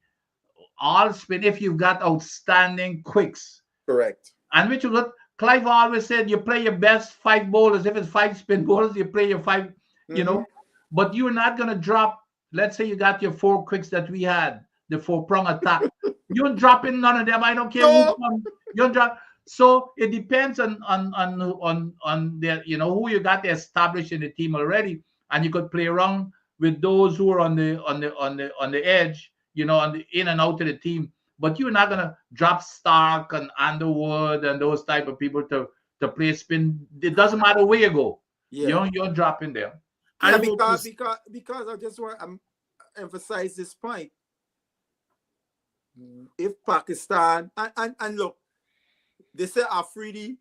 all spin if you've got outstanding quicks. Correct. And which is what Clive always said: you play your best 5 bowlers. If it's 5 spin bowlers, you play your 5. You know. But you're not going to drop, let's say you got your 4 quicks that we had, the 4-prong attack. You don't drop in none of them. I don't care who comes. You don't drop. So it depends on the, you know, who you got established in the team already. And you could play around with those who are on the edge, you know, on the in and out of the team. But you're not going to drop Stark and Underwood and those type of people to play spin. It doesn't matter where you go. Yeah. You're dropping them. Yeah, because I just want to emphasize this point. If Pakistan and look, they say Afridi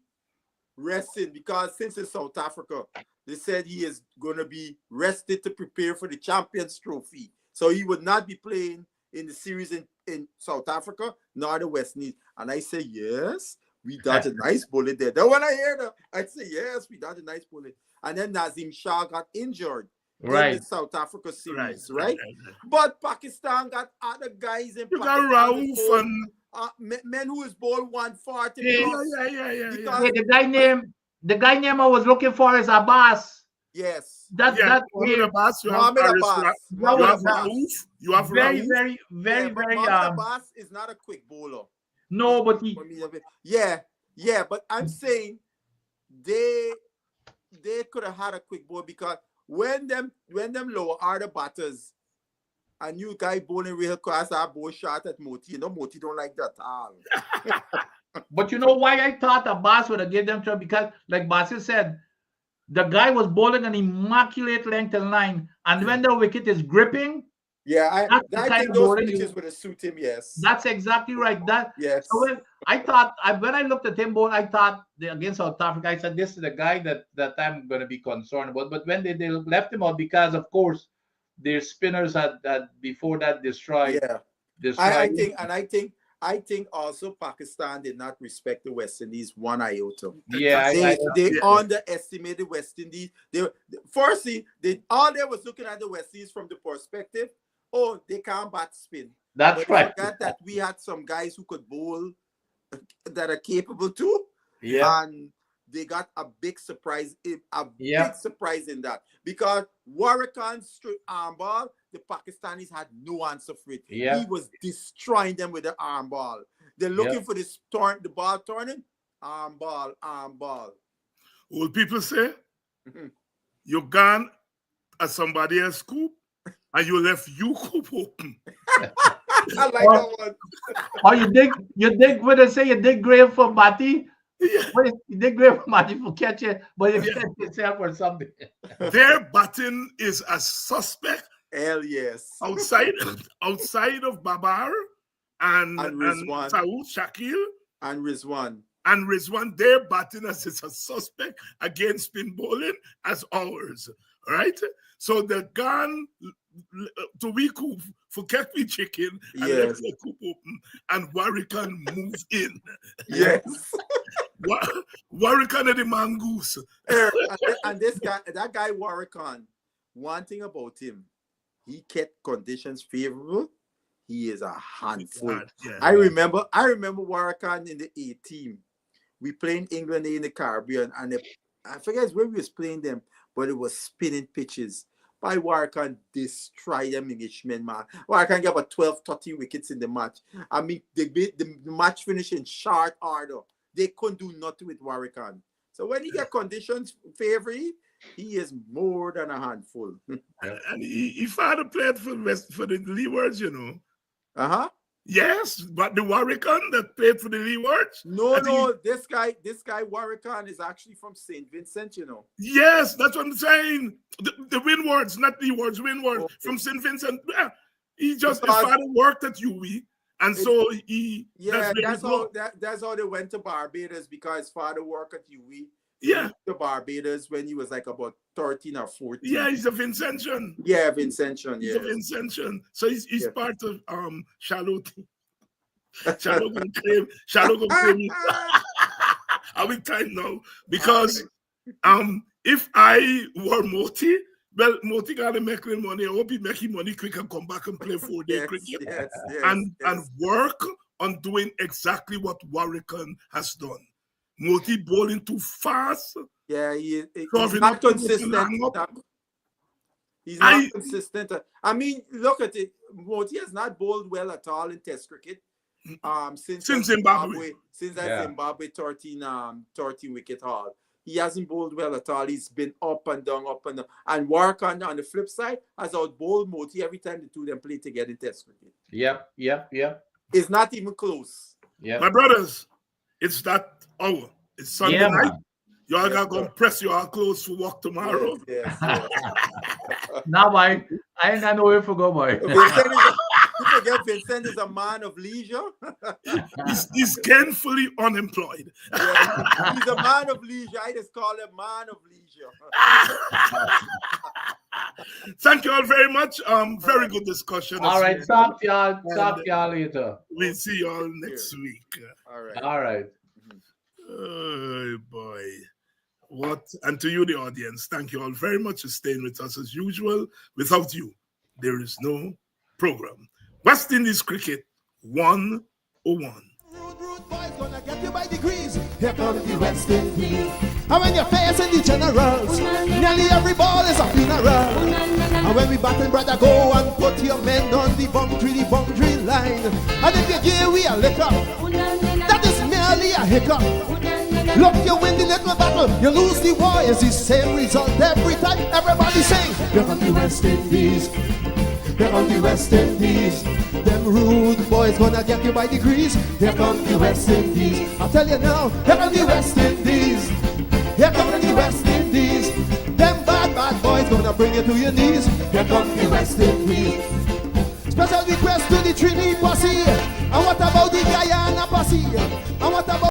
resting because since it's South Africa, they said he is going to be rested to prepare for the Champions Trophy. So he would not be playing in the series in South Africa, nor the West Indies. And I say, yes, we got a nice bullet there. Then when I hear that, I say, yes, we got a nice bullet. And then Nazim Shah got injured in the South Africa series, right? But Pakistan got other guys in Pakistan. You got Rauf and men who is ball 140. Yeah. The guy name I was looking for is Abbas. Yes. Mohamed Abbas. You have Rauf. You have very, Rauf. very, very, very. Mohamed Abbas is not a quick bowler. No, but he. Yeah. But I'm saying they could have had a quick ball because when them lower order batters a new guy bowling real class, I bowl shot at Moti. You know, Moti don't like that at all. But you know why I thought Abbas would have given them trouble? Because, like Basil said, the guy was bowling an immaculate length and line, and when the wicket is gripping, Yeah, I kind think of those bowling pitches you- would have suit him. Yes. that's exactly right. Yes. So when I looked at him bowl, I thought against South Africa, I said, this is the guy that I'm going to be concerned about. But when they left him out, because of course their spinners had before that destroyed. Yeah. I think also Pakistan did not respect the West Indies one iota. Yeah, They underestimated West Indies. Firstly, all they was looking at the West Indies from the perspective, oh, they can't bat spin. that's But right. I forgot that we had some guys who could bowl that are capable too. Yeah, And they got a big surprise, big surprise in that. Because Warrikan's straight arm ball, the Pakistanis had no answer for it. Yeah. He was destroying them with the arm ball. They're looking for the ball turning, arm ball. Old people say, Mhm. you gone at somebody else's coop and you left you coop open. I like that one. or you dig when they say you dig grave for Mati. Yeah. Well, you dig grave for Mati for catching, but you catch yourself or something. Their batting is a suspect Hell yes. outside of Babar and Rizwan. Saud Shakil And Rizwan. and Rizwan. Their batting as is a suspect against spin bowling as ours, right? So the gun to we coop for Kekwi chicken and Yes. left the coop open and Warrikan moves in. Yes. Warrikan and the mongoose. and that guy Warrikan, one thing about him, he kept conditions favorable. He is a handful. Yeah. I remember Warrikan in the A team. We played England in the Caribbean, and I forget where we was playing them, but it was spinning pitches. By Warrikan destroy them Englishmen, man. Warrikan got about 12, 13 wickets in the match. I mean, the match finished in short order. They couldn't do nothing with Warrikan. So when he get conditions favorable, he is more than a handful. And he father played for the Leewards, you know. Uh-huh. Yes, but the Warrikan that played for the Leewards. No, this guy Warrikan is actually from St. Vincent, you know. Yes, that's what I'm saying. The Windwards, not Leewards, Windwards Okay. from St. Vincent. Yeah, his father worked at UWI, and so he. That's how they went to Barbados, because his father worked at UWI. Yeah. To Barbados when he was like about 13 or 14. Yeah, he's a Vincentian. Yeah, Vincentian. He's Yeah. a Vincentian. So he's Yeah. part of Shallow. Shallow gonna claim. Are we time now? Because if I were Moti, well, Moti gotta make money. I hope he making money quick and come back and play 4-day cricket and work on doing exactly what Warrikan has done. Moti bowling too fast. Yeah, he's Probably not not consistent. hang up. He's not consistent. I mean, look at it. Moti has not bowled well at all in Test cricket. Since Zimbabwe. Since that Zimbabwe 13 wicket haul. He hasn't bowled well at all. He's been up and down. And Warrikan on the flip side has out bowled Moti every time the two of them play together in Test cricket. Yep. It's not even close. Yeah. My brothers, it's that hour. It's Sunday night. Man. Y'all gotta go press your clothes for work tomorrow. Yes. Now, I ain't got nowhere to go, boy. Vincent is a man of leisure. He's gainfully unemployed. Yeah, he's a man of leisure. I just call him man of leisure. Thank you all very much. Very good discussion. All right, talk to y'all later. We'll see you all next week. All right. Oh boy. What, and to you, the audience, thank you all very much for staying with us as usual. Without you, there is no program. West Indies Cricket 101. Rude boys gonna get you by degrees. Here comes the West Indies. And when you're facing the generals, nearly every ball is a funeral. And when we batting, brother, go and put your men on the boundary line. And if you give we a liquor, that is merely a hiccup. Look, you win the little battle, you lose the war. It's the same result every time. Everybody sing, here comes the West Indies. Here come the West Indies. Them rude boys gonna get you by degrees. Here come the West Indies. I tell you now, here come the West Indies. Here come the West Indies. Them bad boys gonna bring you to your knees. Here come the West Indies. Special request to the Trinity posse. And what about the Guyana posse? And what about